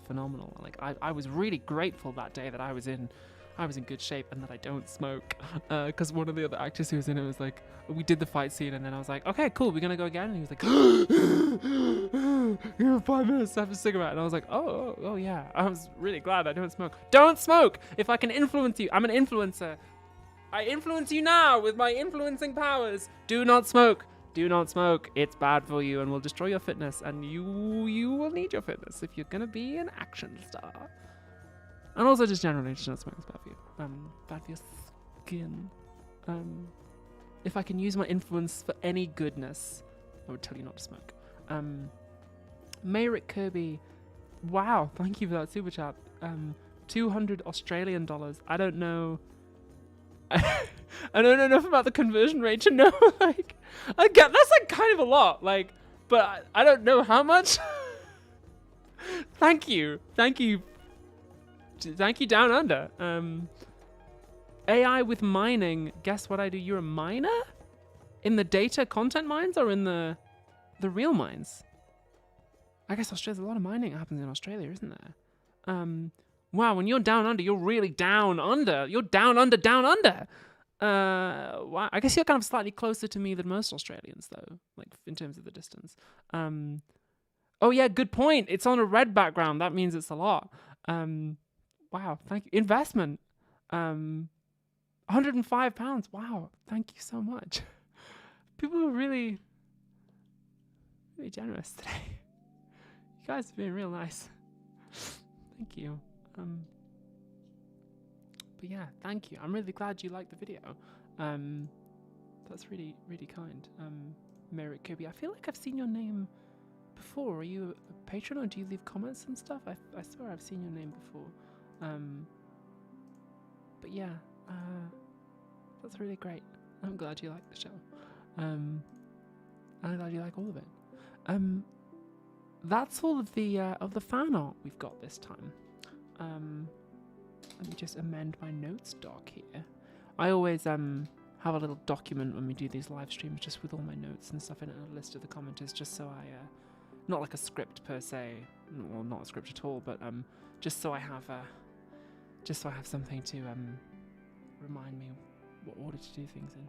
phenomenal. Like I was really grateful that day that I was in good shape and that I don't smoke, because one of the other actors who was in it was like, we did the fight scene and then I was like, okay, cool, we're gonna go again, and he was like, you have 5 minutes to have a cigarette, and I was like, oh yeah, I was really glad I don't smoke. If I can influence you, I'm an influencer. I influence you now with my influencing powers. Do not smoke. It's bad for you and will destroy your fitness, and you will need your fitness if you're gonna be an action star. And also just generally, just not smoking is bad for you. Bad for your skin. If I can use my influence for any goodness, I would tell you not to smoke. Mayrick Kirby, wow, thank you for that super chat. 200 Australian dollars. I don't know. I don't know enough about the conversion rate to know, like, I get that's like kind of a lot, like, but I don't know how much. Thank you down under. AI with mining. Guess what I do? You're a miner? In the data content mines or in the real mines? I guess Australia's a lot of mining happens in Australia, isn't there? Wow, when you're down under, you're really down under. You're down under. Wow, I guess you're kind of slightly closer to me than most Australians, though, like in terms of the distance. Oh yeah, good point. It's on a red background. That means it's a lot. Wow, thank you. Investment. £105. Wow, thank you so much. People are really generous today. You guys have been real nice. Thank you. But yeah, thank you. I'm really glad you liked the video. That's really, really kind. Merrick Kirby, I feel like I've seen your name before. Are you a patron or do you leave comments and stuff? I swear I've seen your name before. But yeah, that's really great. I'm glad you like the show. I'm glad you like all of it. That's all of the fan art we've got this time. Let me just amend my notes doc here. I always have a little document when we do these live streams, just with all my notes and stuff in it, and a list of the commenters, just so I, not like a script per se, well, not a script at all, but just so I have something to remind me what order to do things in.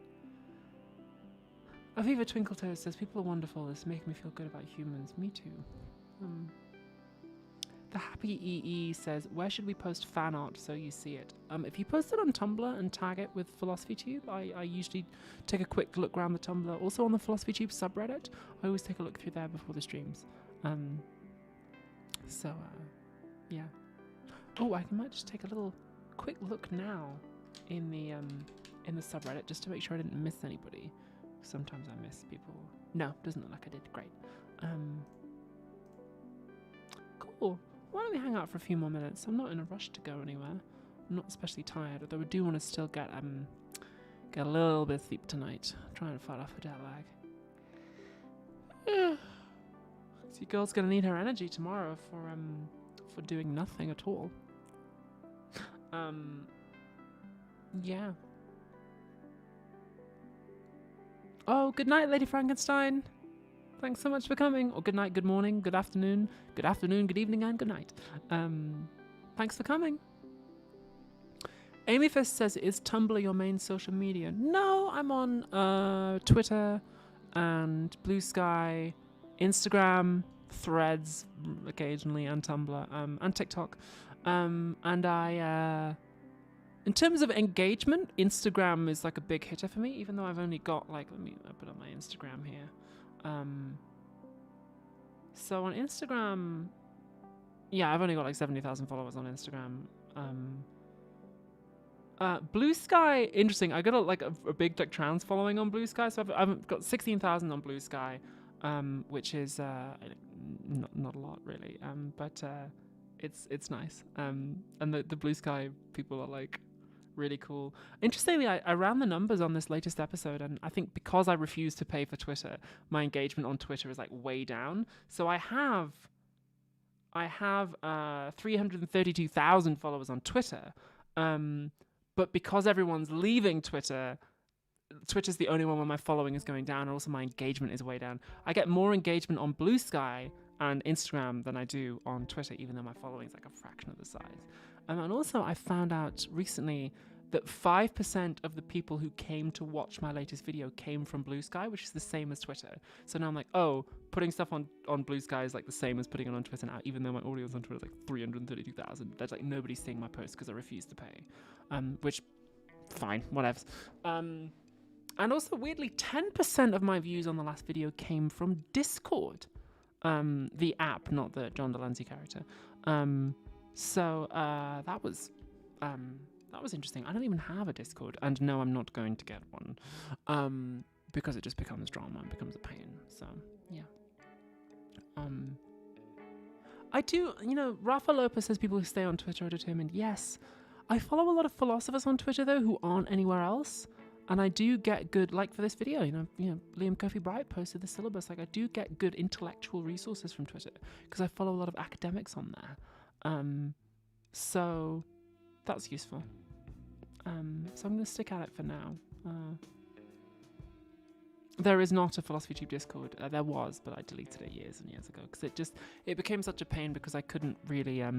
Aviva Twinkletoes says, people are wonderful, this makes me feel good about humans. Me too. The Happy EE says, where should we post fan art so you see it? If you post it on Tumblr and tag it with PhilosophyTube, I usually take a quick look around the Tumblr. Also on the PhilosophyTube subreddit, I always take a look through there before the streams. Yeah. Oh, I might just take a little quick look now in the subreddit just to make sure I didn't miss anybody. Sometimes I miss people. No, doesn't look like I did. Great. Cool. Why don't we hang out for a few more minutes? I'm not in a rush to go anywhere. I'm not especially tired, although I do want to still get a little bit of sleep tonight. Trying to fight off a jet lag. See, girl's gonna need her energy tomorrow for doing nothing at all. Yeah. Oh, good night, Lady Frankenstein. Thanks so much for coming. Or good night, good morning, good afternoon, good evening, and good night. Thanks for coming. Amy Fist says, is Tumblr your main social media? No, I'm on Twitter and Blue Sky, Instagram, Threads occasionally, and Tumblr, and TikTok. And I, in terms of engagement, Instagram is like a big hitter for me, even though I've only got like, let me put up my Instagram here. So on Instagram, yeah, I've only got like 70,000 followers on Instagram. Blue Sky, interesting. I got a big like trans following on Blue Sky, so I've got 16,000 on Blue Sky, which is not a lot really, but it's nice. And the Blue Sky people are like Really cool. Interestingly, I ran the numbers on this latest episode, and I think because I refuse to pay for Twitter, my engagement on Twitter is like way down. So I have 332,000 followers on Twitter, but because everyone's leaving Twitter, Twitter's the only one where my following is going down, and also my engagement is way down. I get more engagement on Blue Sky and Instagram than I do on Twitter, even though my following is like a fraction of the size. And also, I found out recently that 5% of the people who came to watch my latest video came from Blue Sky, which is the same as Twitter. So now I'm like, oh, putting stuff on Blue Sky is like the same as putting it on Twitter now, even though my audience on Twitter is like 332,000. There's like nobody's seeing my posts because I refuse to pay. Which, fine, whatevs. And also, weirdly, 10% of my views on the last video came from Discord. The app, not the John Delancey character. So that was interesting. I don't even have a Discord, and no, I'm not going to get one, because it just becomes drama and becomes a pain. So yeah. I do, Rafa Lopez says people who stay on Twitter are determined. Yes, I follow a lot of philosophers on Twitter though who aren't anywhere else, and I do get good, like for this video, Liam Kofi Bright posted the syllabus. Like I do get good intellectual resources from Twitter because I follow a lot of academics on there. So that's useful. So I'm going to stick at it for now. There is not a Philosophy Tube Discord. There was, but I deleted it years and years ago because it became such a pain because I couldn't really, I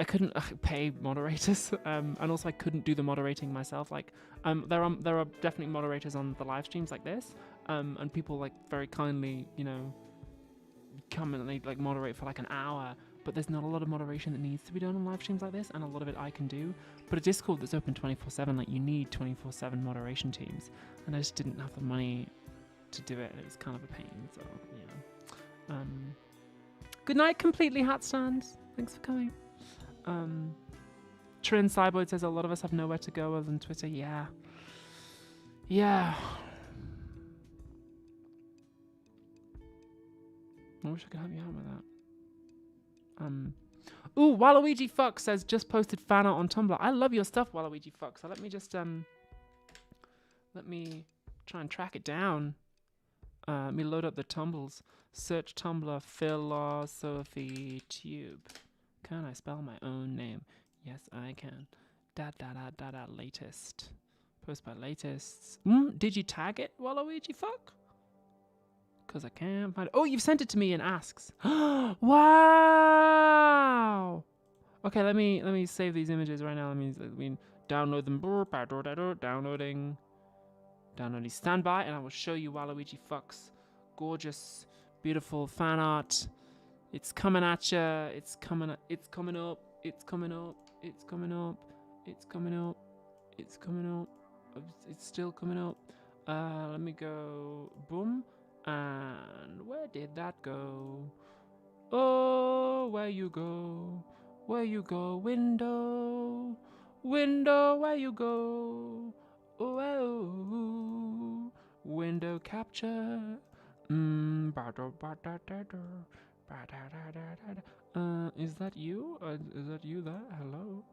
couldn't pay moderators, and also I couldn't do the moderating myself. Like, there are definitely moderators on the live streams like this, and people like very kindly, come and they like moderate for like an hour. But there's not a lot of moderation that needs to be done on live streams like this, and a lot of it I can do. But a Discord that's open 24/7, like you need 24/7 moderation teams, and I just didn't have the money to do it. It was kind of a pain. So yeah. Good night, completely hat stands. Thanks for coming. Trin Cyborg says a lot of us have nowhere to go other than Twitter. Yeah. I wish I could help you out with that. Ooh, Waluigi Fuck says just posted fan art on Tumblr. I love your stuff, Waluigi Fuck. So let me just let me try and track it down. Let me load up the tumbles. Search Tumblr Philosophy Tube. Can I spell my own name? Yes, I can. Latest. Post by latest. Did you tag it, Waluigi Fuck? Because I can't find it. Oh, you've sent it to me in asks. Wow. Okay, let me save these images right now. Let me download them. Downloading. Stand by, and I will show you Waluigi Fuck's gorgeous, beautiful fan art. It's coming at you. It's coming up. It's coming up. It's coming up. It's coming up. It's coming up. It's coming up. It's still coming up. Let me go. Boom. And where did that go? Oh, where you go? Where you go? Window, where you go? Oh, window capture. Is that you? Is that you there? Hello?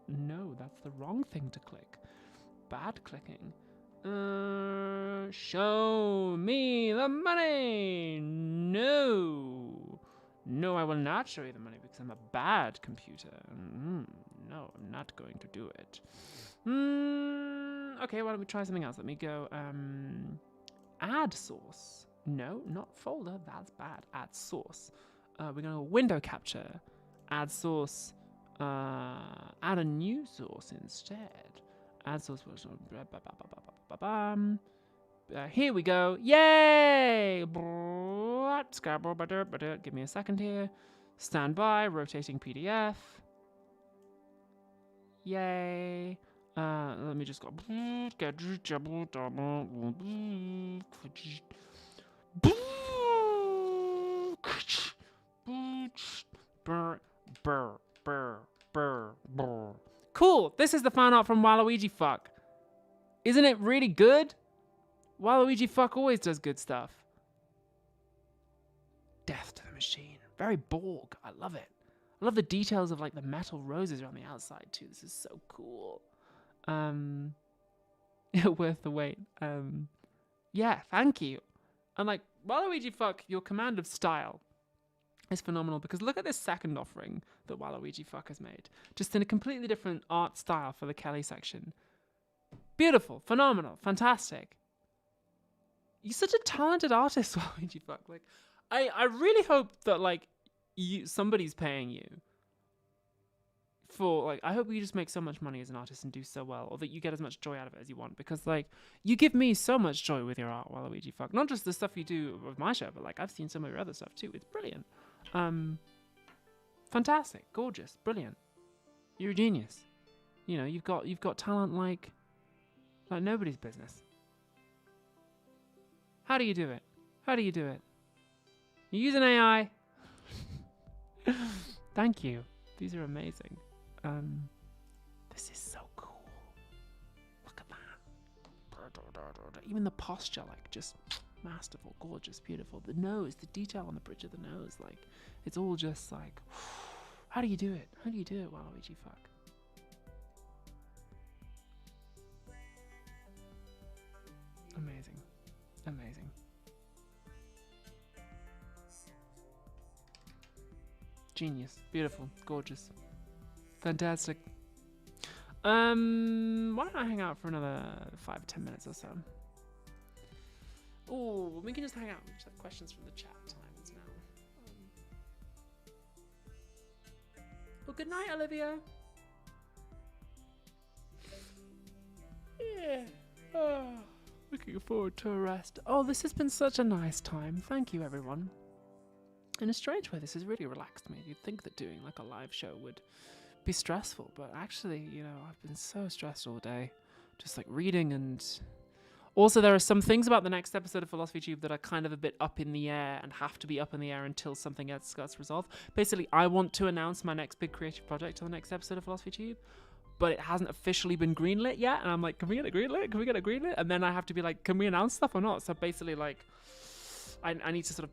No, that's the wrong thing to click. Bad clicking. Show me the money. No, I will not show you the money because I'm a bad computer. No, I'm not going to do it. Okay, why don't we try something else? Let me go, add source. No, not folder, that's bad. Add source. We're going to window capture. Add source. Add a new source instead. Add source. Here we go. Yay! Give me a second here. Stand by. Rotating PDF. Yay. Let me just go. Cool. This is the fan art from Waluigi Fuck. Isn't it really good? Waluigi Fuck always does good stuff. Death to the machine. Very Borg. I love it. I love the details of like the metal roses around the outside too. This is so cool. Worth the wait. Yeah, thank you. And like, Waluigi Fuck, your command of style is phenomenal, because look at this second offering that Waluigi Fuck has made. Just in a completely different art style for the Kelly section. Beautiful, phenomenal, fantastic. You're such a talented artist, Waluigi Fuck. Like, I really hope that like somebody's paying you for like, I hope you just make so much money as an artist and do so well, or that you get as much joy out of it as you want, because like you give me so much joy with your art, Waluigi Fuck. Not just the stuff you do with my show, but like I've seen some of your other stuff too. It's brilliant. Fantastic, gorgeous, brilliant. You're a genius. You know, you've got talent like nobody's business. How do you do it? How do you do it? You use an AI. Thank you. These are amazing. This is so cool. Look at that. Even the posture, like, just masterful, gorgeous, beautiful. The nose, the detail on the bridge of the nose, like, it's all just like, how do you do it? How do you do it, Waluigi Fuck? Amazing. Amazing. Genius. Beautiful. Gorgeous. Fantastic. Why don't I hang out for another 5 or 10 minutes or so? Oh, we can just hang out. We just have questions from the chat times now. Well, good night, Olivia. Yeah. Oh, looking forward to a rest. Oh, this has been such a nice time. Thank you, everyone. In a strange way, this has really relaxed me. You'd think that doing like a live show would be stressful, but actually, you know, I've been so stressed all day, just like reading. And also there are some things about the next episode of Philosophy Tube that are kind of a bit up in the air and have to be up in the air until something else gets resolved. Basically, I want to announce my next big creative project on the next episode of Philosophy Tube, but it hasn't officially been greenlit yet. And I'm like, can we get a greenlit? Can we get a greenlit? And then I have to be like, can we announce stuff or not? So basically, like, I need to sort of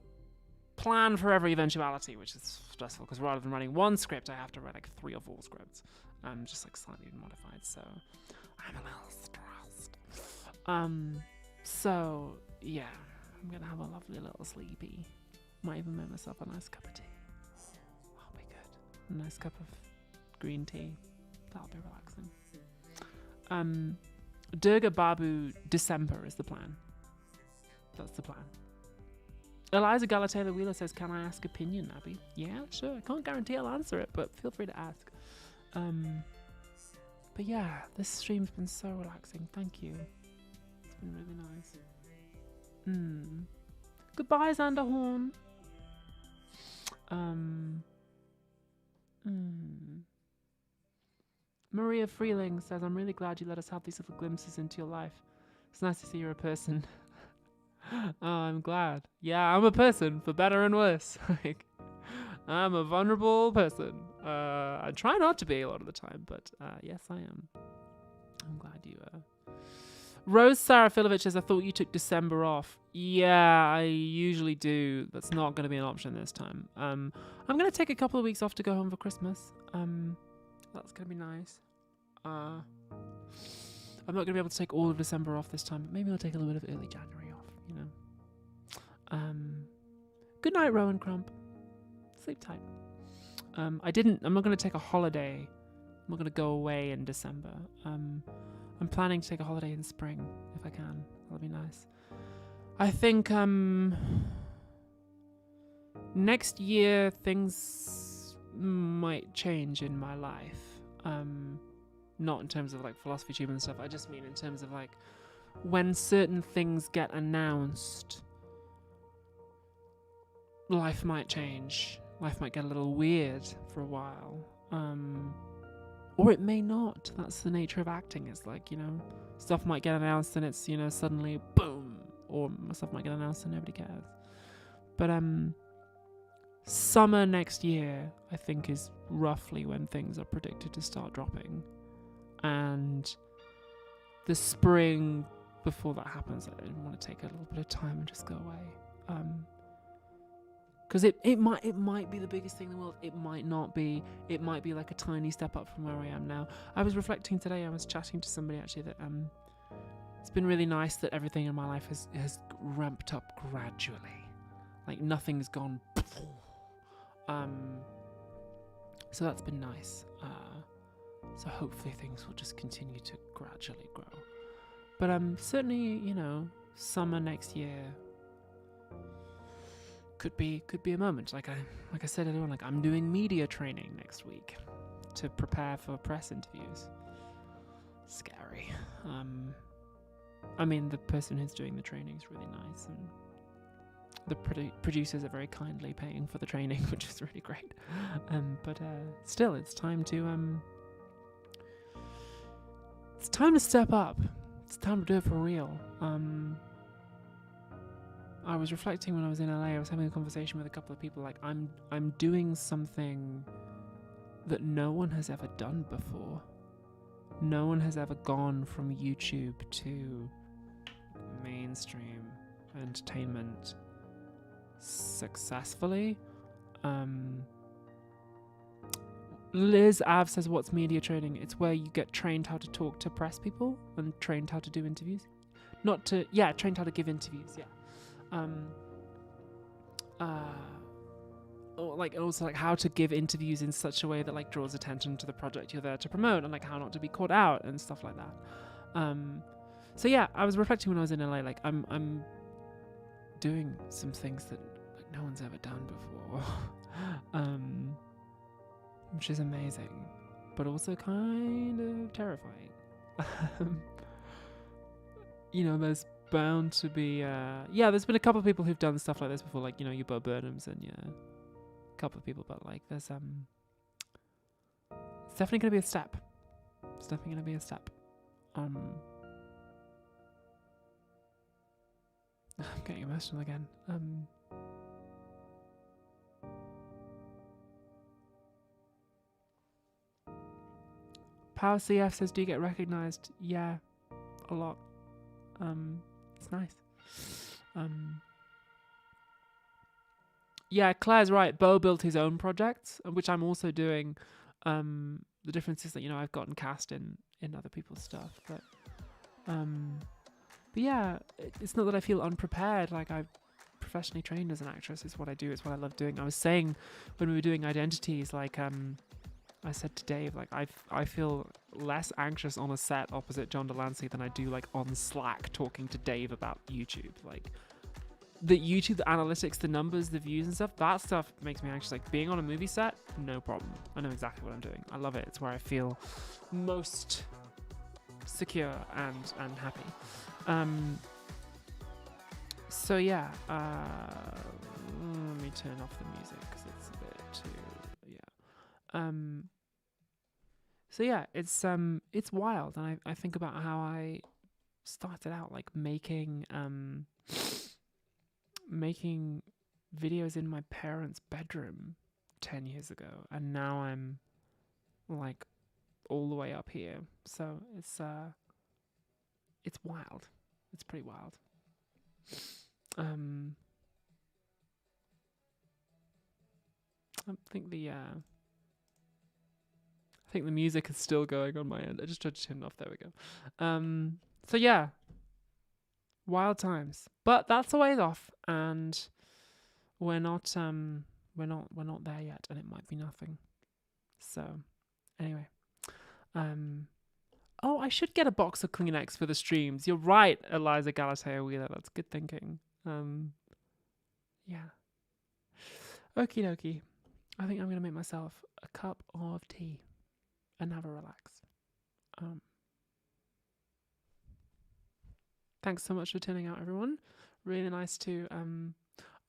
plan for every eventuality, which is stressful, because rather than writing one script, I have to write like 3 or 4 scripts, just like slightly modified. So I'm a little stressed. So yeah, I'm gonna have a lovely little sleepy. Might even make myself a nice cup of tea. That'll be good. A nice cup of green tea. That'll be relaxing. Durga Babu December is the plan. That's the plan. Eliza Galatela Wheeler says, can I ask opinion, Abby? Yeah, sure. I can't guarantee I'll answer it, but feel free to ask. But yeah, this stream's been so relaxing. Thank you. It's been really nice. Goodbye, Xanderhorn. Maria Freeling says, I'm really glad you let us have these little glimpses into your life. It's nice to see you're a person. Oh, I'm glad. Yeah, I'm a person, for better and worse. Like, I'm a vulnerable person. I try not to be a lot of the time, but yes, I am. I'm glad you Rose Sarafilovich says, I thought you took December off. Yeah, I usually do. That's not going to be an option this time. I'm going to take a couple of weeks off to go home for Christmas. That's going to be nice. I'm not going to be able to take all of December off this time, but maybe I'll take a little bit of early January off, you know. Good night, Rowan Crump. Sleep tight. I'm not going to take a holiday. I'm not going to go away in December. I'm planning to take a holiday in spring, if I can. That'll be nice. I think, next year, things might change in my life. Not in terms of, like, Philosophy Tube and stuff. I just mean in terms of, like, when certain things get announced, life might change. Life might get a little weird for a while. Or it may not. That's the nature of acting. It's like, you know, stuff might get announced and it's, you know, suddenly boom. Or stuff might get announced and nobody cares. But summer next year, I think, is roughly when things are predicted to start dropping. And the spring before that happens, I want to take a little bit of time and just go away. Because it might be the biggest thing in the world. It might not be. It might be like a tiny step up from where I am now. I was reflecting today. I was chatting to somebody actually that it's been really nice that everything in my life has ramped up gradually. Like nothing's gone. So that's been nice. So hopefully things will just continue to gradually grow. But certainly, summer next year could be a moment. Like I said earlier on, like I'm doing media training next week to prepare for press interviews. Scary. I mean, the person who's doing the training is really nice, and the producers are very kindly paying for the training, which is really great. But still, it's time to step up. It's time to do it for real. I was reflecting when I was in LA. I was having a conversation with a couple of people. Like I'm doing something that no one has ever done before. No one has ever gone from YouTube to mainstream entertainment successfully. Liz Av says, what's media training? It's where you get trained how to talk to press people and trained how to do interviews. Trained how to give interviews, yeah. Also how to give interviews in such a way that like draws attention to the project you're there to promote, and like how not to be caught out and stuff like that. So yeah, I was reflecting when I was in LA, like I'm doing some things that like no one's ever done before. Which is amazing, but also kind of terrifying. There's bound to be there's been a couple of people who've done stuff like this before, like your Bo Burnhams and a couple of people, but like there's it's definitely gonna be a step. I'm getting emotional again. Power CF says, do you get recognized? Yeah, a lot. It's nice. Yeah, Claire's right. Bo built his own projects, which I'm also doing. The difference is that I've gotten cast in other people's stuff, but yeah, it's not that I feel unprepared. Like I've professionally trained as an actress. It's what I do. It's what I love doing. I was saying when we were doing Identities, like I said to Dave, like I feel less anxious on a set opposite John Delancey than I do like on Slack talking to Dave about YouTube. Like the YouTube, the analytics, the numbers, the views and stuff, that stuff makes me anxious. Like being on a movie set, no problem. I know exactly what I'm doing. I love it. It's where I feel most secure and happy. So yeah, let me turn off the music because it's a bit too, so yeah, it's wild, and I think about how I started out like making videos in my parents' bedroom 10 years ago, and now I'm like all the way up here. So it's wild. It's pretty wild. I think the music is still going on my end. I just tried to turn it off. There we go. So yeah, wild times, but that's a ways off, and we're not there yet, and it might be nothing. So anyway, I should get a box of Kleenex for the streams. You're right, Eliza Galateo Wheeler. That's good thinking. Yeah. Okie dokie. I think I'm going to make myself a cup of tea and have a relax. Thanks so much for tuning out, everyone. Really nice to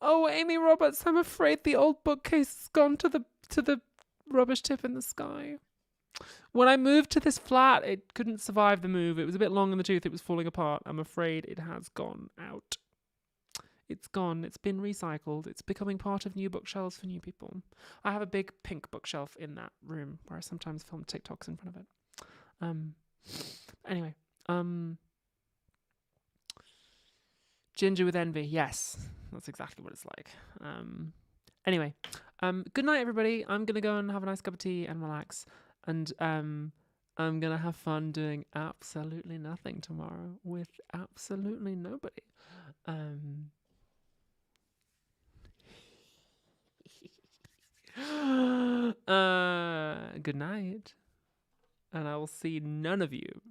Amy Roberts, I'm afraid the old bookcase has gone to the rubbish tip in the sky. When I moved to this flat, it couldn't survive the move. It was a bit long in the tooth. It was falling apart. I'm afraid it has gone out. It's gone. It's been recycled. It's becoming part of new bookshelves for new people. I have a big pink bookshelf in that room where I sometimes film TikToks in front of it. Anyway, Ginger with envy. Yes, that's exactly what it's like. Anyway, good night, everybody. I'm gonna go and have a nice cup of tea and relax, and I'm gonna have fun doing absolutely nothing tomorrow with absolutely nobody. Good night, and I will see none of you